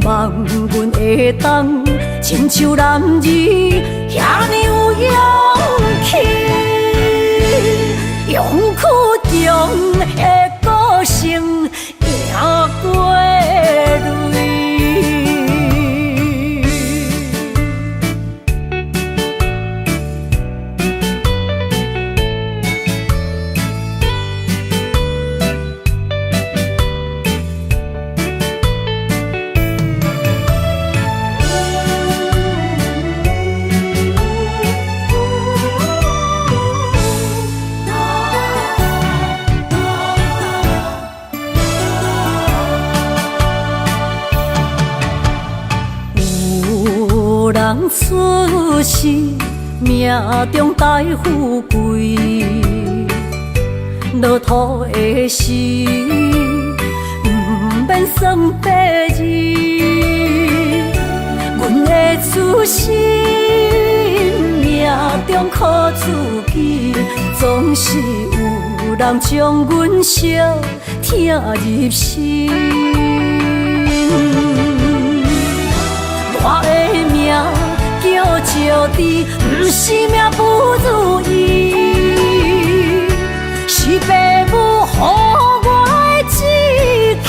望阮会当亲像男儿遐尼有勇气。勇气中的个性赢过泪。人出世命中带富贵，落土的时免算白日。阮的痴心命中苦自己，总是有人将阮惜听入心。我的命叫石滴，不是命不如意，是父母予我的志气。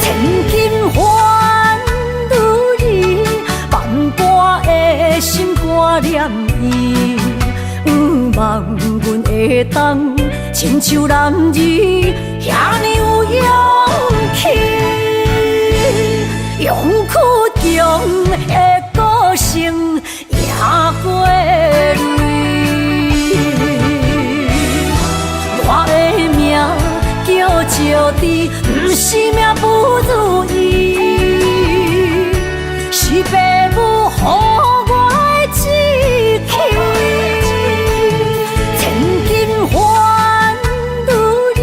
千金换如意，万般的心肝念伊，不望阮会当亲像男儿遐尼有勇气。勇屈强的个性赢过泪，我的命叫石滴，不是命不如意，是父母予我的志气。千金换如意，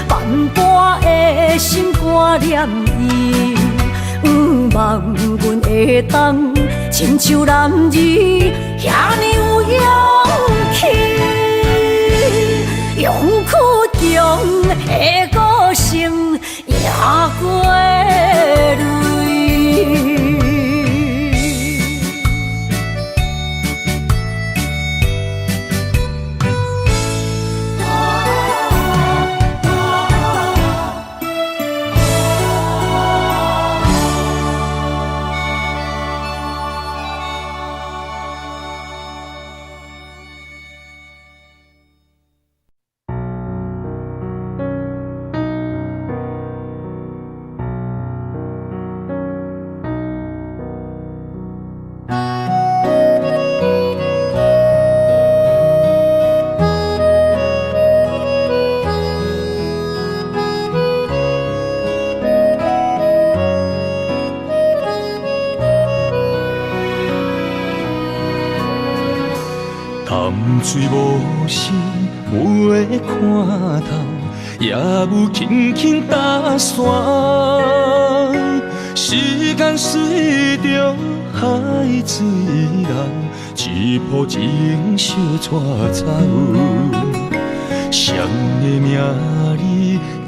万般的心肝念伊。不望阮会当亲像男儿遐尼有勇气，勇屈强的个性赢过泪。水无心，有的看透，也有轻轻打散。时间随着海水流，一步情相带走。谁的名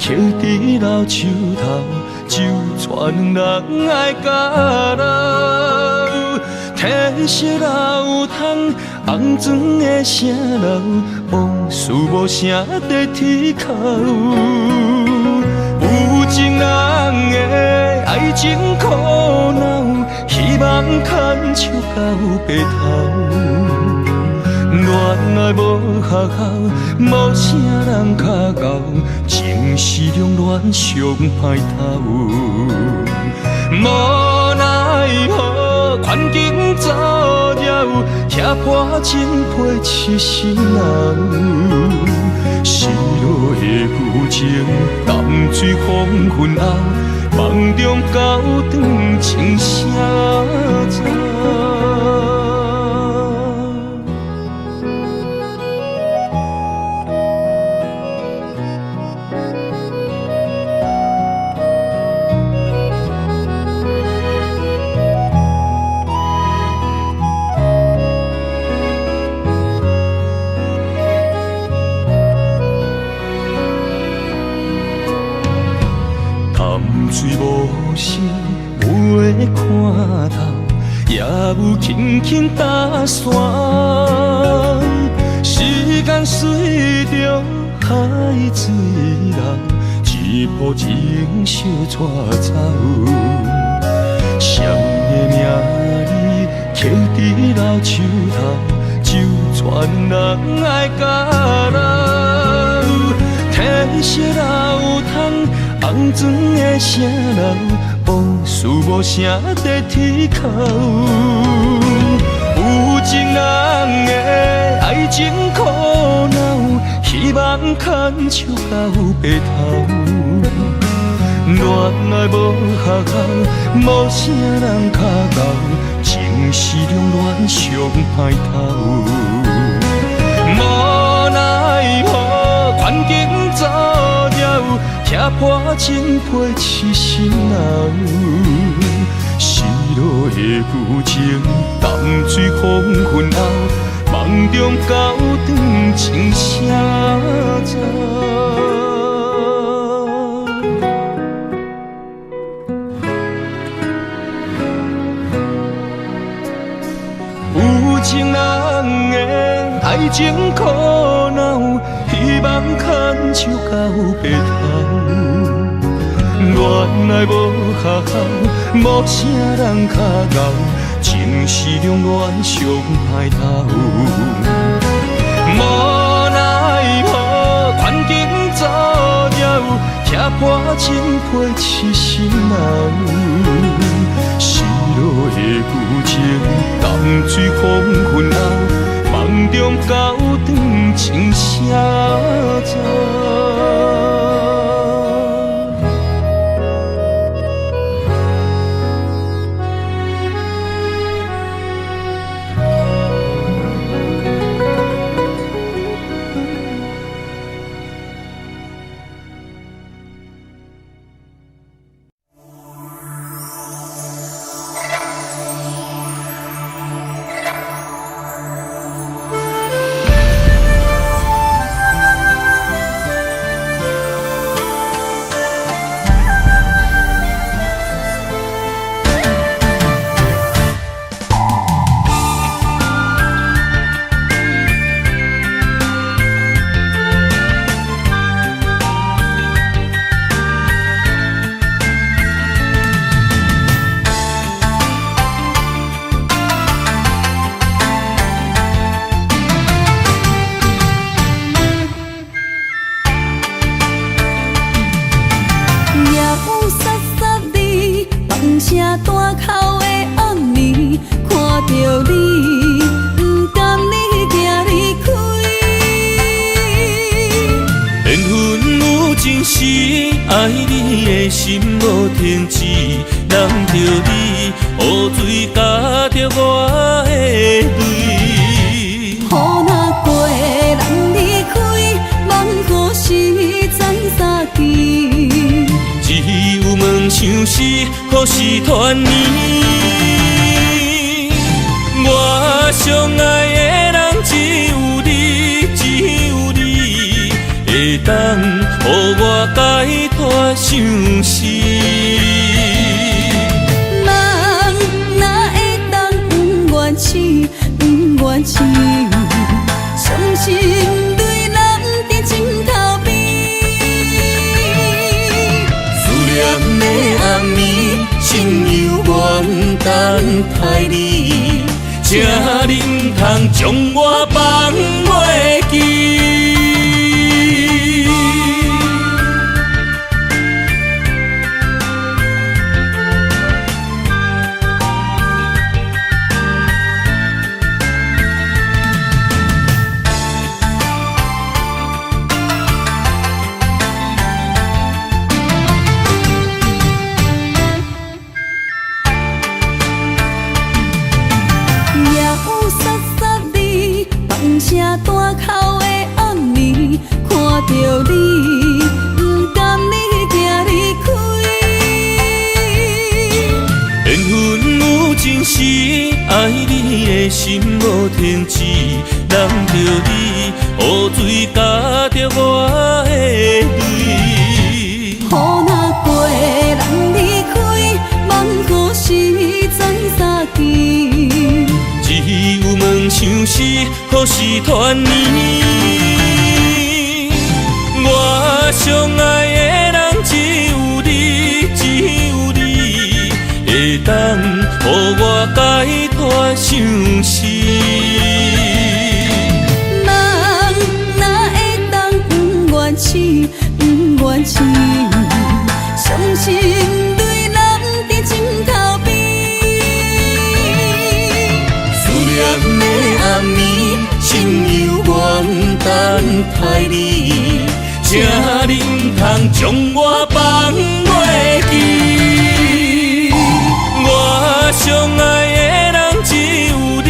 字刻在老树头，就全人爱甲老。褪色老窗，红砖的城楼，往事无声在天口。有情人的爱情苦恼，希望牵手到白头。恋爱无学校，无啥人较贤，情是两恋上歹头。无奈何，环境造谣，贴破真配痴心人。失落的旧情，淡水黄昏后，梦中高长情声走。水无声，有的看透，也有轻轻打散。时间随着海水流，一步情相带走。谁的名字刻在老树头，就全人爱甲老。褪色老窗，红砖的城楼，往事无声在天口。有情人的爱情苦恼，希望牵手到白头。恋爱无学校，无啥人较贤，情是两恋上歹头。无奈何，环境造谣，拆破情批痴心人。失落的旧情，淡水黄昏后，梦中高长情声早。有情人的爱情苦恼，希望牵手到白头。原来无学校，无啥人较敖，情是两恋上歹头。无奈何，环境造谣，拆破情批痴心人。失落的旧情，淡水黄昏后，梦中高长情声早。爱你的心无停止，难着你雨水加着我的泪。雨若过，人离开，望雨时怎相见？只有问像是何时团圆？我相爱的人只有你，只有你会当予我解脱相思。人哪会当不愿醒，不愿醒？伤心对人伫枕头边。思念的暗暝，心犹原等待你，请你唔通将我放袂记。声大口的暗暝，看着你，不甘你行离开。缘分有情时，爱你的心无停止，难着你雨水加着我的泪。雨若过，人离开，望雨时怎相见？只有问像是何时团圆？我相爱的人只有你，只有你会当予我解脱相思。人哪会当不愿醒，不愿醒？伤心对人伫枕头边。的暗暝，心犹原等待你，请你唔通将我放袂记。我相爱的人只有你，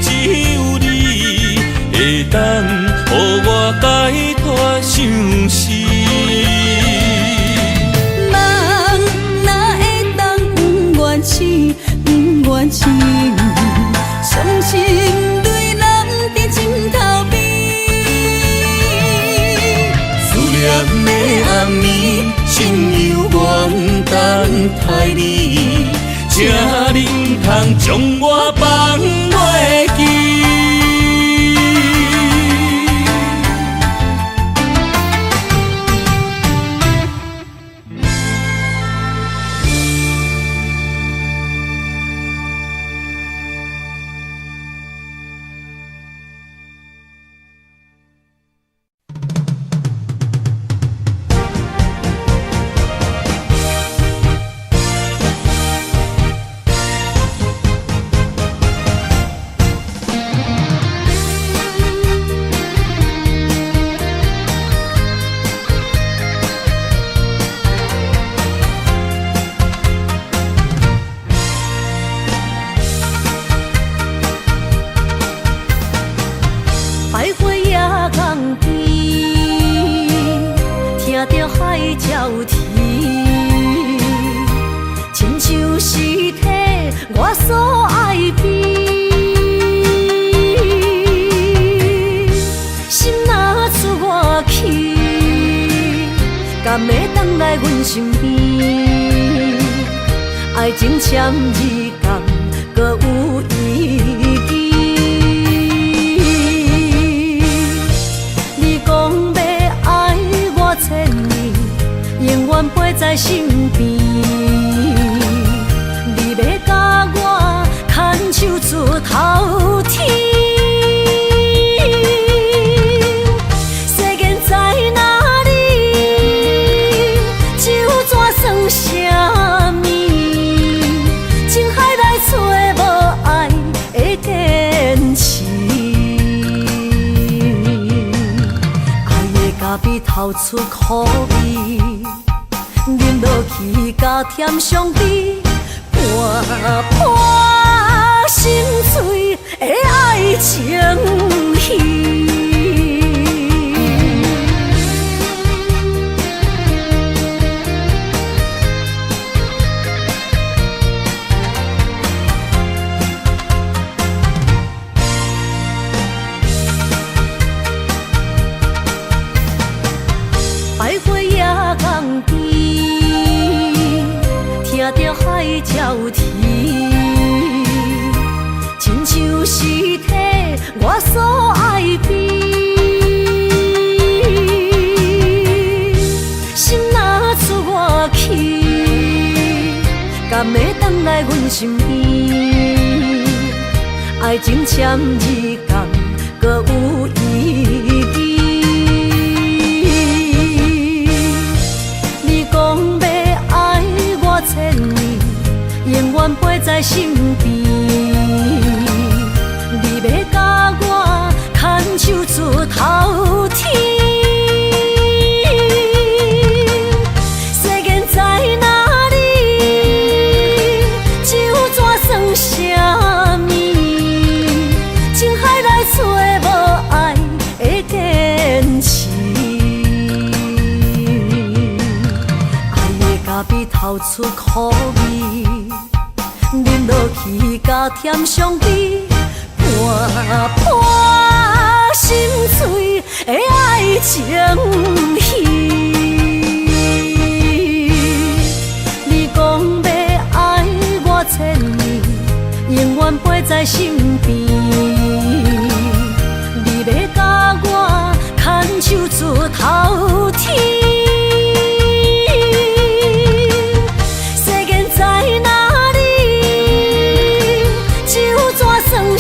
只有你会当予我解脱相思。请你唔通将我放袂记。徘徊夜港边，听着海鸟啼，亲像是替我所爱悲。心若出我去，敢会回来阮身边？爱情签字讲，搁有意义。永远陪在身边，你要甲我牵手出头天。世间在哪里，就怎算啥物？情海来找无爱的坚持，爱的咖啡透出苦味。饮落去，加添伤悲，伴伴心碎的爱情戏。徘徊夜港边，听着海鸟啼，亲像是替我所爱悲。心若出我去，敢会回来阮身边？爱情签字讲，搁有意义。永远陪在身边，你要甲我牵手出头天。世间在哪里，就怎算啥物？情海来找无爱的坚持，爱的咖啡透出苦味。饮落去，加添伤悲，伴伴心碎的爱情戏。你讲要爱我1000年，永远陪在身边。你要甲我牵手出头天。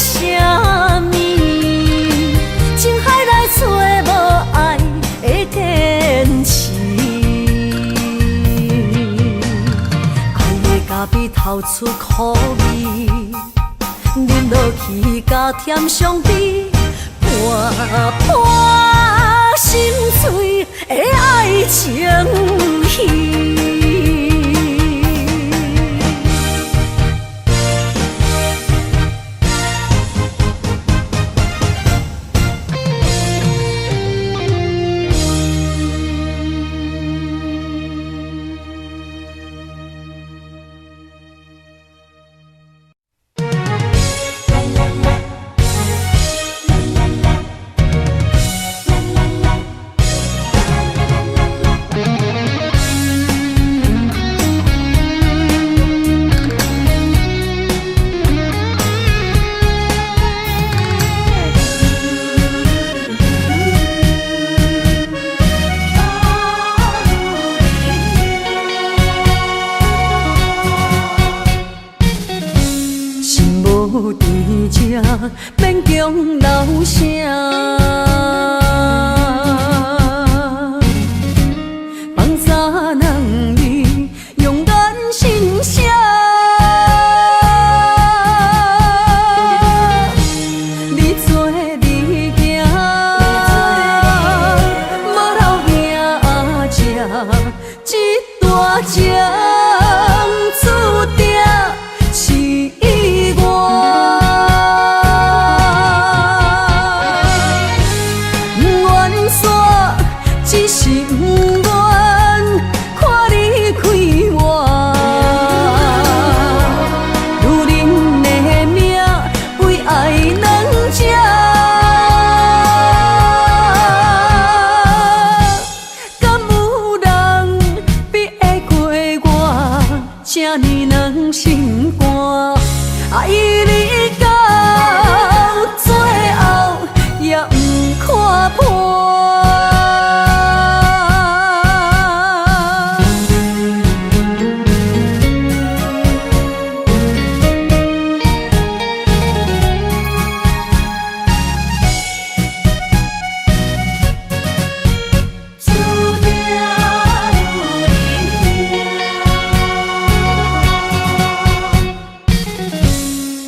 啥物？情海来找无爱的坚持，爱的咖啡透出苦味，饮落去加添伤悲，伴伴心碎的爱情戏。无伫这，免强留声。放撒人你勇敢心声，你做你行，无留名食，这大情注定是我。愿煞只是不愿看你开我，如恁的命为爱两只，敢有人比会过我这呢软心肝？爱你到最后也不看破。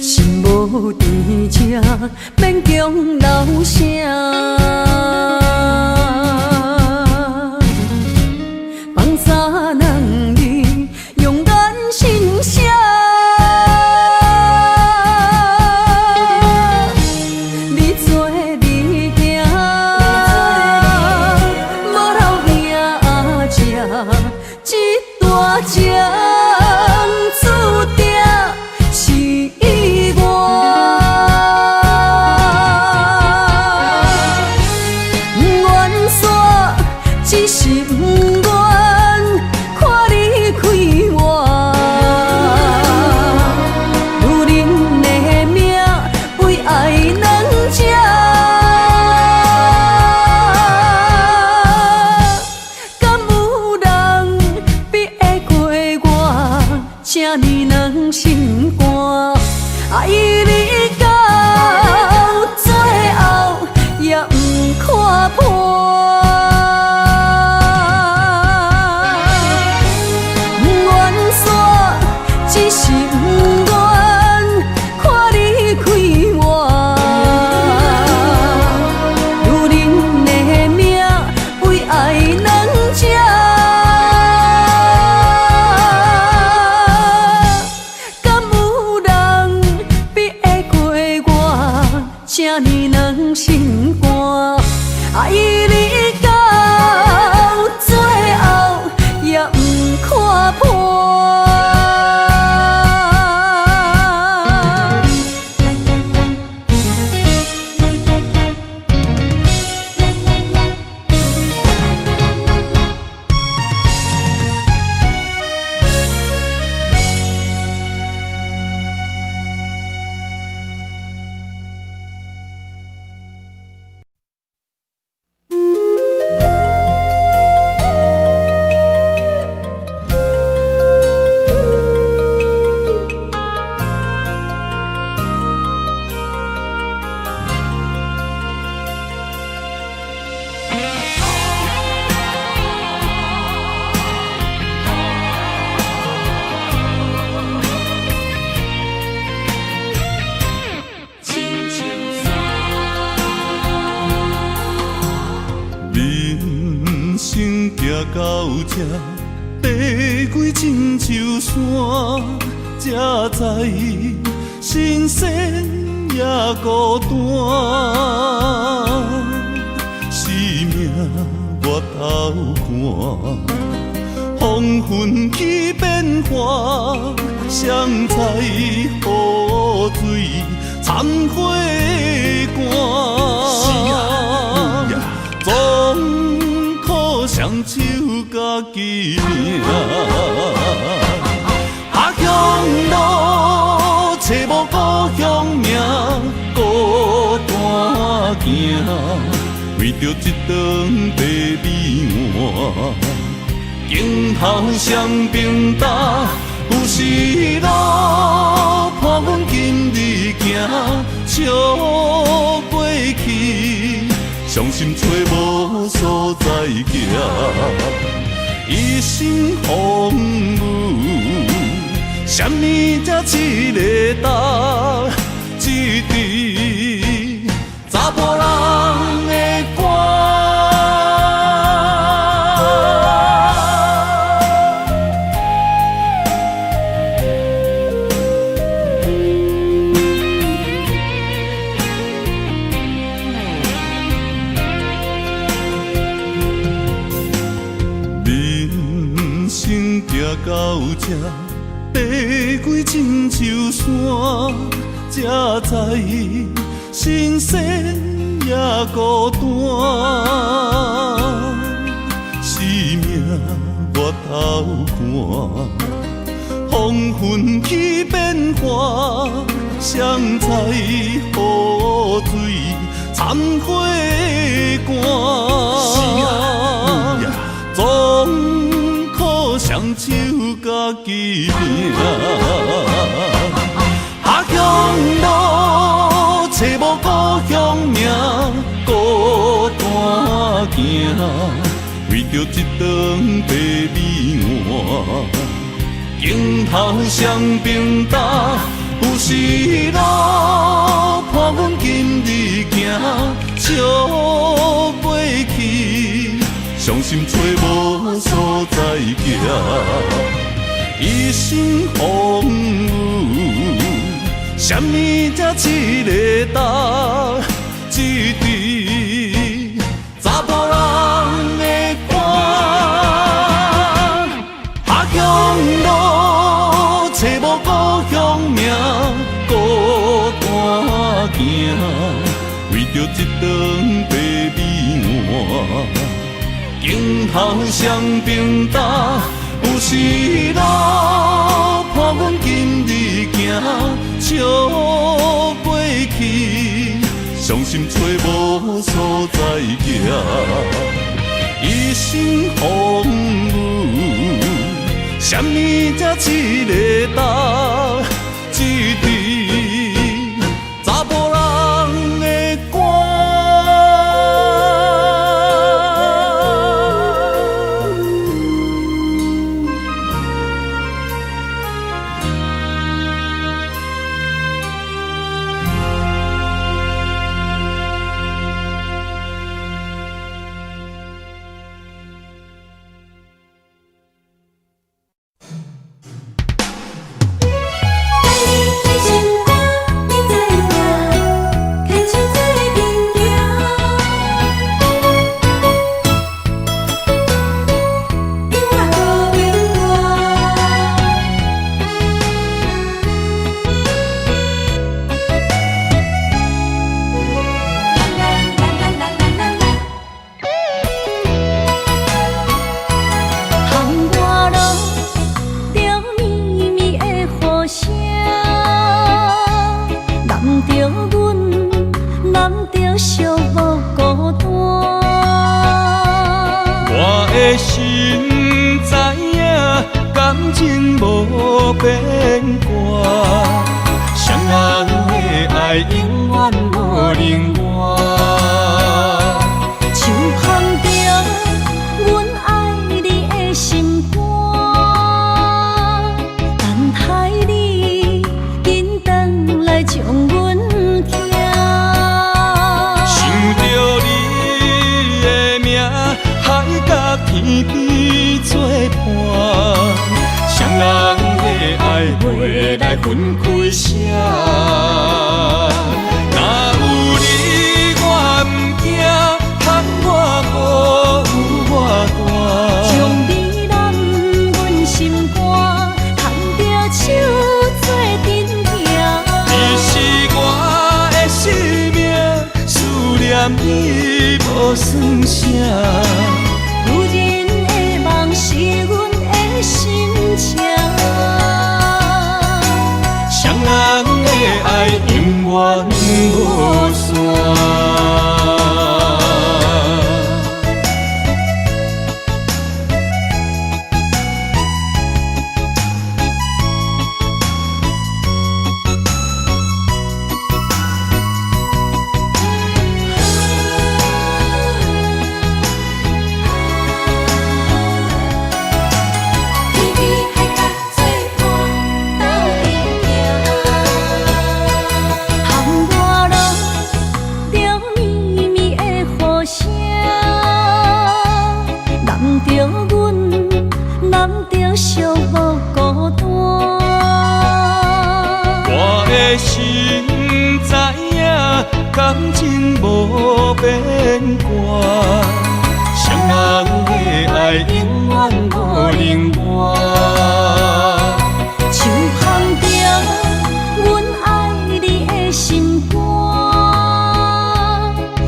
心无伫这，免强留声。放撒人你勇敢心声，你做你行，无留名食，这大情注定是我。愿煞只是不愿看你开我，如恁的命为爱两只，敢有人比会过我这呢软心肝？爱你到最后也不看破。愿煞只是不愿看你开我，如恁的命为爱两只，敢有人比会过我这呢软心肝？爱你到最后也不看破。人生行到这，爬过亲像山，才知新鲜也孤单。生命越头寒，风云起变化，谁知雨水残花干。总靠双手家己命，阿乡路找无故乡名，孤单行，为着一顿白米碗。今后双并担，有时路伴阮今日行，所在行，一心风雨，什么才一个答？一支查甫人的歌。到这爬过亲像山，才知新鲜也孤单。生命我头看，风云起变化，谁知雨水掺火寒。总靠双手家己拼，下乡路找无故乡名，孤单行，为着一顿白米碗，镜头双边搭，有时路伴阮今日行，笑袂去。伤心找无所在行，一心风雨，什么才一个答？一支查甫人的歌，下乡路找无故乡名，孤单行，为着一顿白米碗。镜头双边搭，有时路伴阮今日行，笑袂去，伤心找无所在行，一心风雨，什么才一个答？一支查甫人的歌。情无变卦，双人的爱永远无冷漠。像放着阮爱你的心肝，等待你紧转来将阮听。想着你的名，海甲天边作伴。双人的爱袂来分开声，若有你我毋惊，叹我无我大。将你揽阮心肝，牵着手做阵行。你是我的生命，思念你无算啥。女人的梦是阮的心情，双人的爱永远无散。的心知影，感情无变卦，双人的爱永远无冷漠。像放着阮爱你的心肝，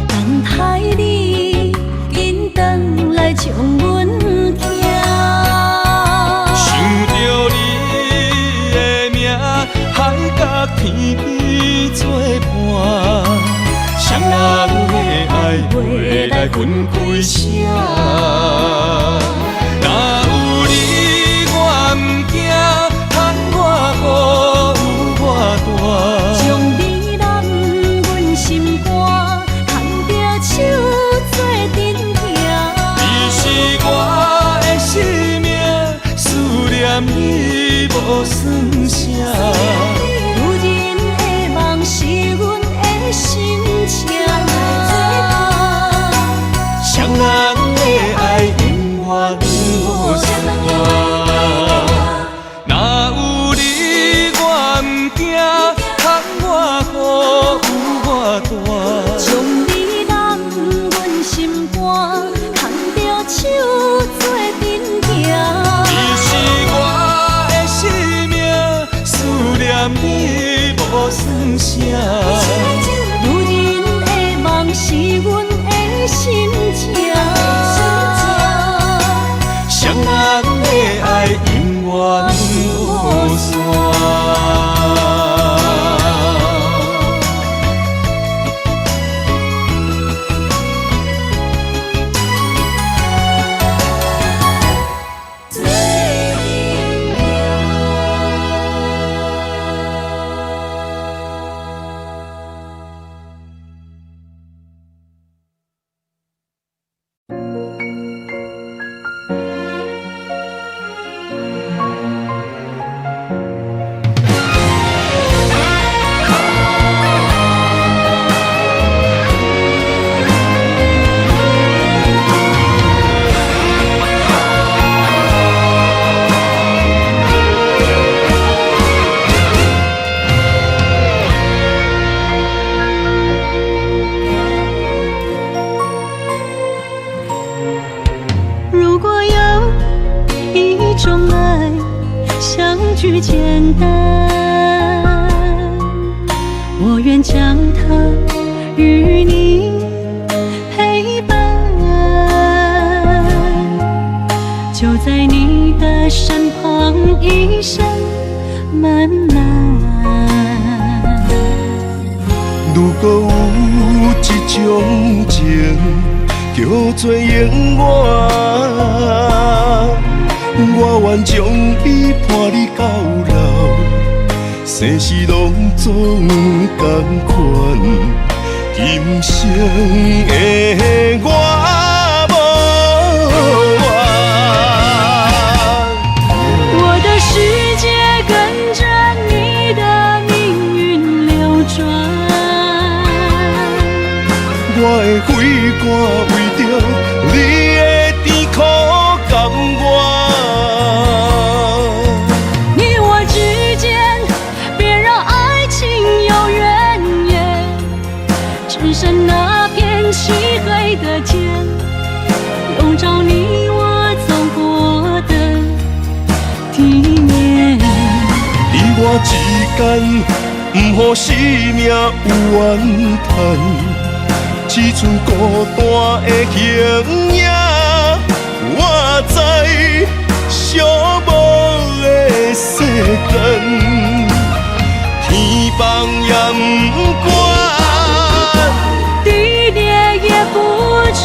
等待你紧转来将阮惊。想着你的名，海角天边作伴，双人的爱袂来分开声。若有你我毋惊，喊我好有我大。将你揽阮心肝，牵着手做阵行。你是我的生命，思念你无算啥。女人的梦是阮的心情，双人的爱永远无散。若有你我毋惊，喊我好有我大。将你揽阮心肝，牵着手做阵行。你是我的生命，思念你无算啥。女人的梦是阮的心情，双人的爱永远无散。如果有一种爱相聚简单，我愿将它与你陪伴，就在你的身旁一生漫漫。如果有一种情，叫做永远，我愿将伊伴你到老，生死拢总同款，今生的我无怨。我的世界跟着你的命运流转，我的血汗为着你的甜苦甘愿。你我之间别让爱情有怨言，只剩那片漆黑的天，笼罩你我走过的地面。你我之间，不予生命有怨叹。只剩孤单的形影，我在寂寞的世间，天放也不管，地裂也不穿，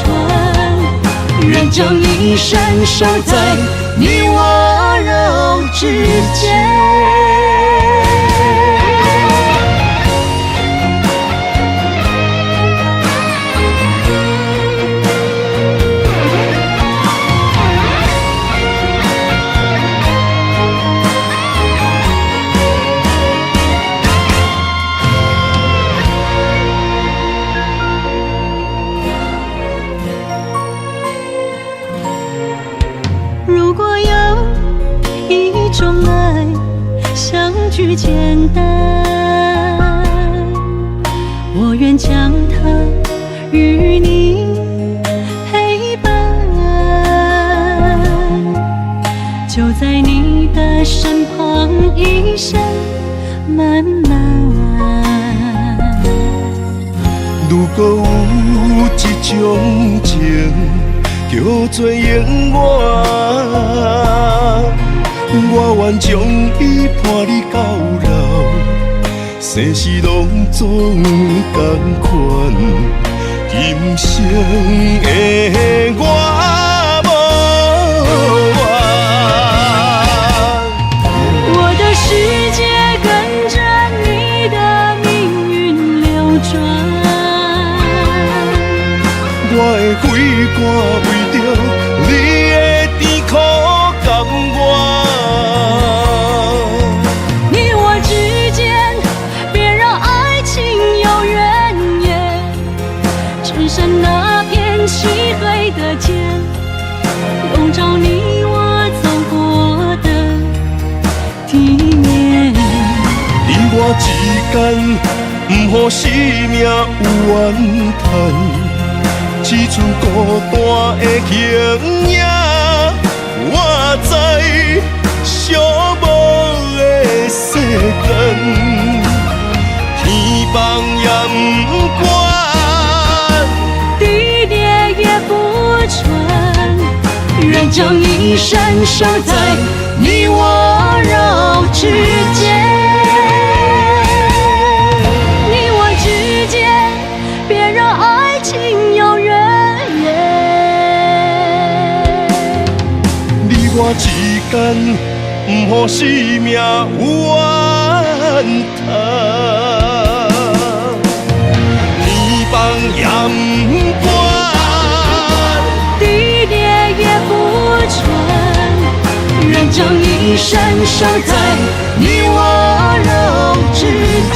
愿将一生守在你我肉之间。如果有一种爱相聚简单，我愿将它与你陪伴，就在你的身旁，一生慢慢。如果有一种情叫做永远，我愿将伊伴你到老，生死拢总同款，今生的我无怨。我的世界跟着你的命运流转，我的血汗为着你的甜苦甘愿。你我之间别让爱情有怨言，只剩那片漆黑的街，笼罩你我走过的地面。你我之间，不予生命有怨叹。只剩孤单的形影，我知寂寞的世间，天崩也不管，地裂也不穿，愿将一生守在你我肉之间。你我之间，别让爱情有怨言。你我之间，不予生命有怨叹。天崩也不管，地裂也不穿，愿将一生守在你我肉之间。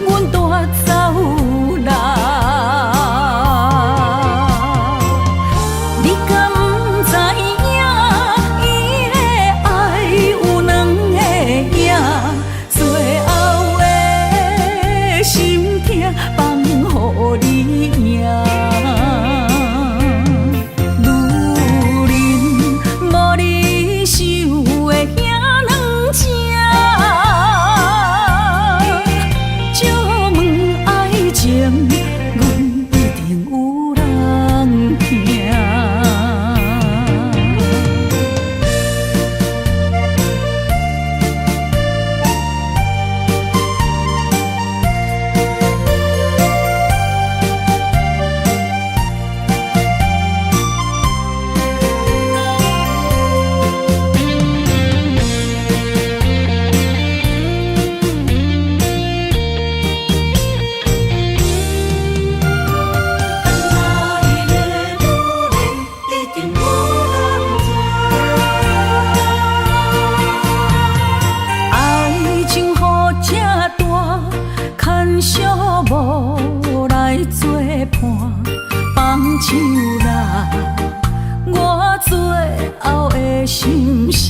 阮心声。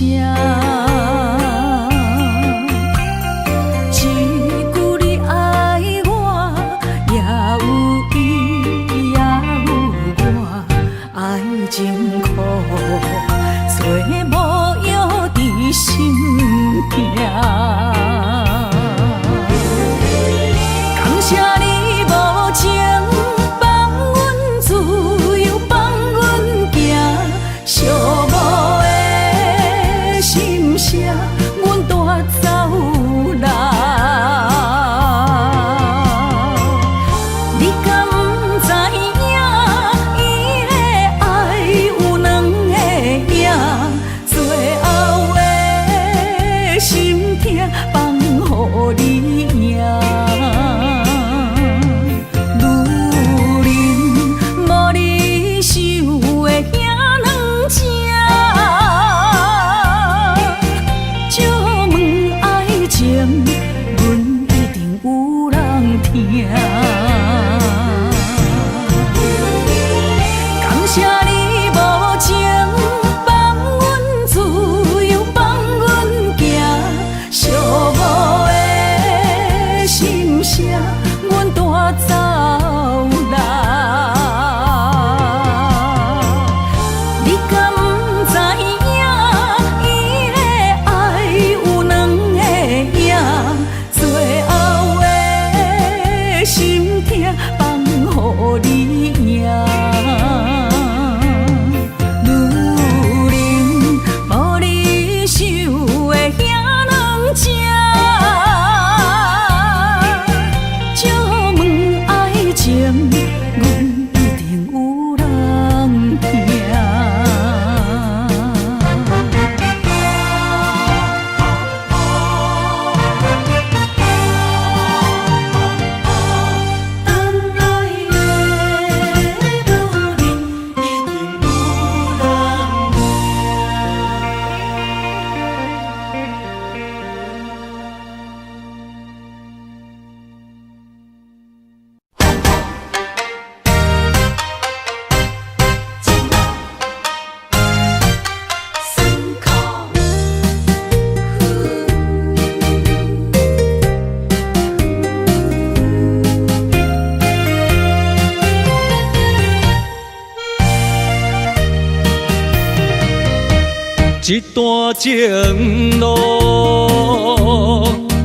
一段情路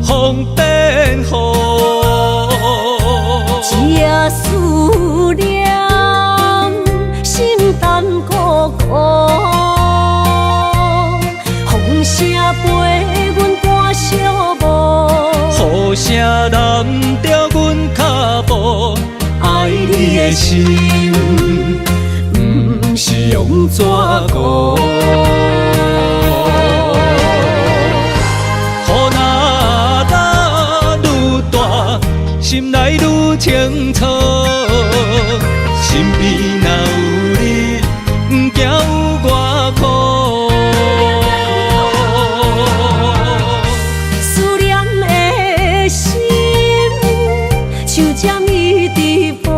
风变雨，一夜思念心淡孤孤，风声陪阮赶小步，雨声淋着阮脚步，爱你的心不是用纸糊。心内愈清楚，身边若有你，不惊有我苦。思念的心像针伊直补，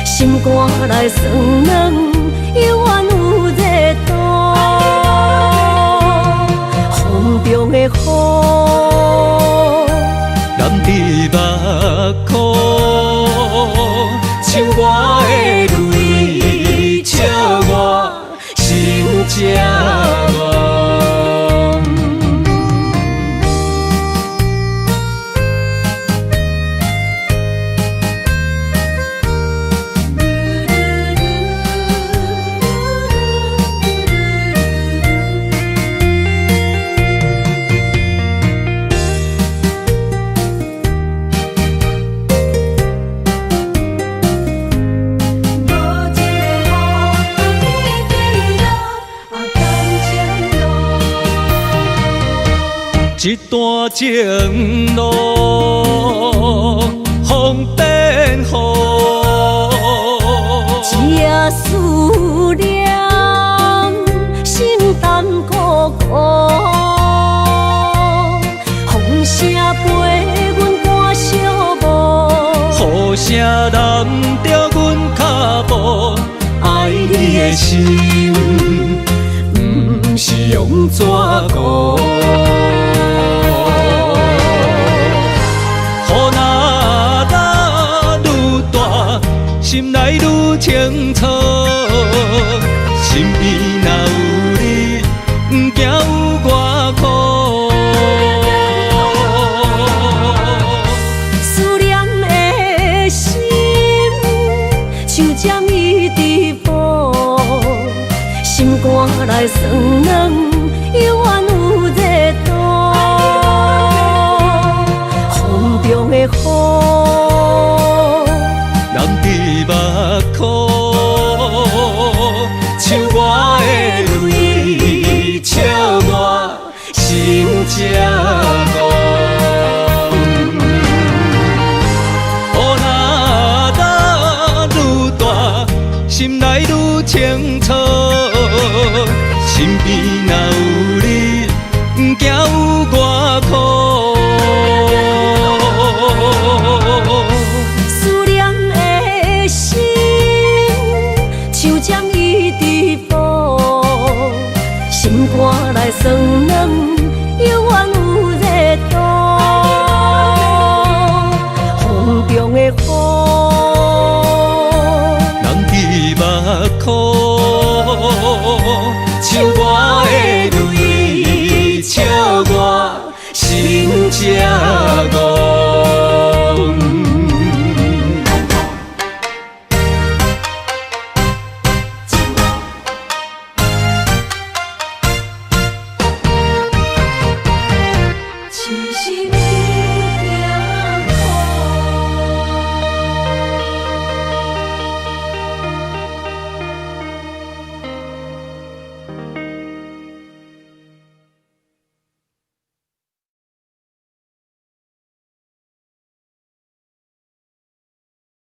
心肝内酸软，犹原有热度。风中的雨。伫目眶，像我的泪，笑我心这乱。一段情路风变雨，一夜思念心淡孤孤，风声陪阮赶小步，雨声淋着阮脚步，爱你的心用怎顾？雨若打愈大，心内愈清楚。身边若有你，不惊有我苦。思念的心，像针伊直补，心肝内酸软，永远有热度。风中的雨，人伫目眶，像我的泪，笑我心这戆。雨若打愈大，心内愈清楚。身边若有你，不惊有我苦。思念的心，像针伊直补，心肝内酸软。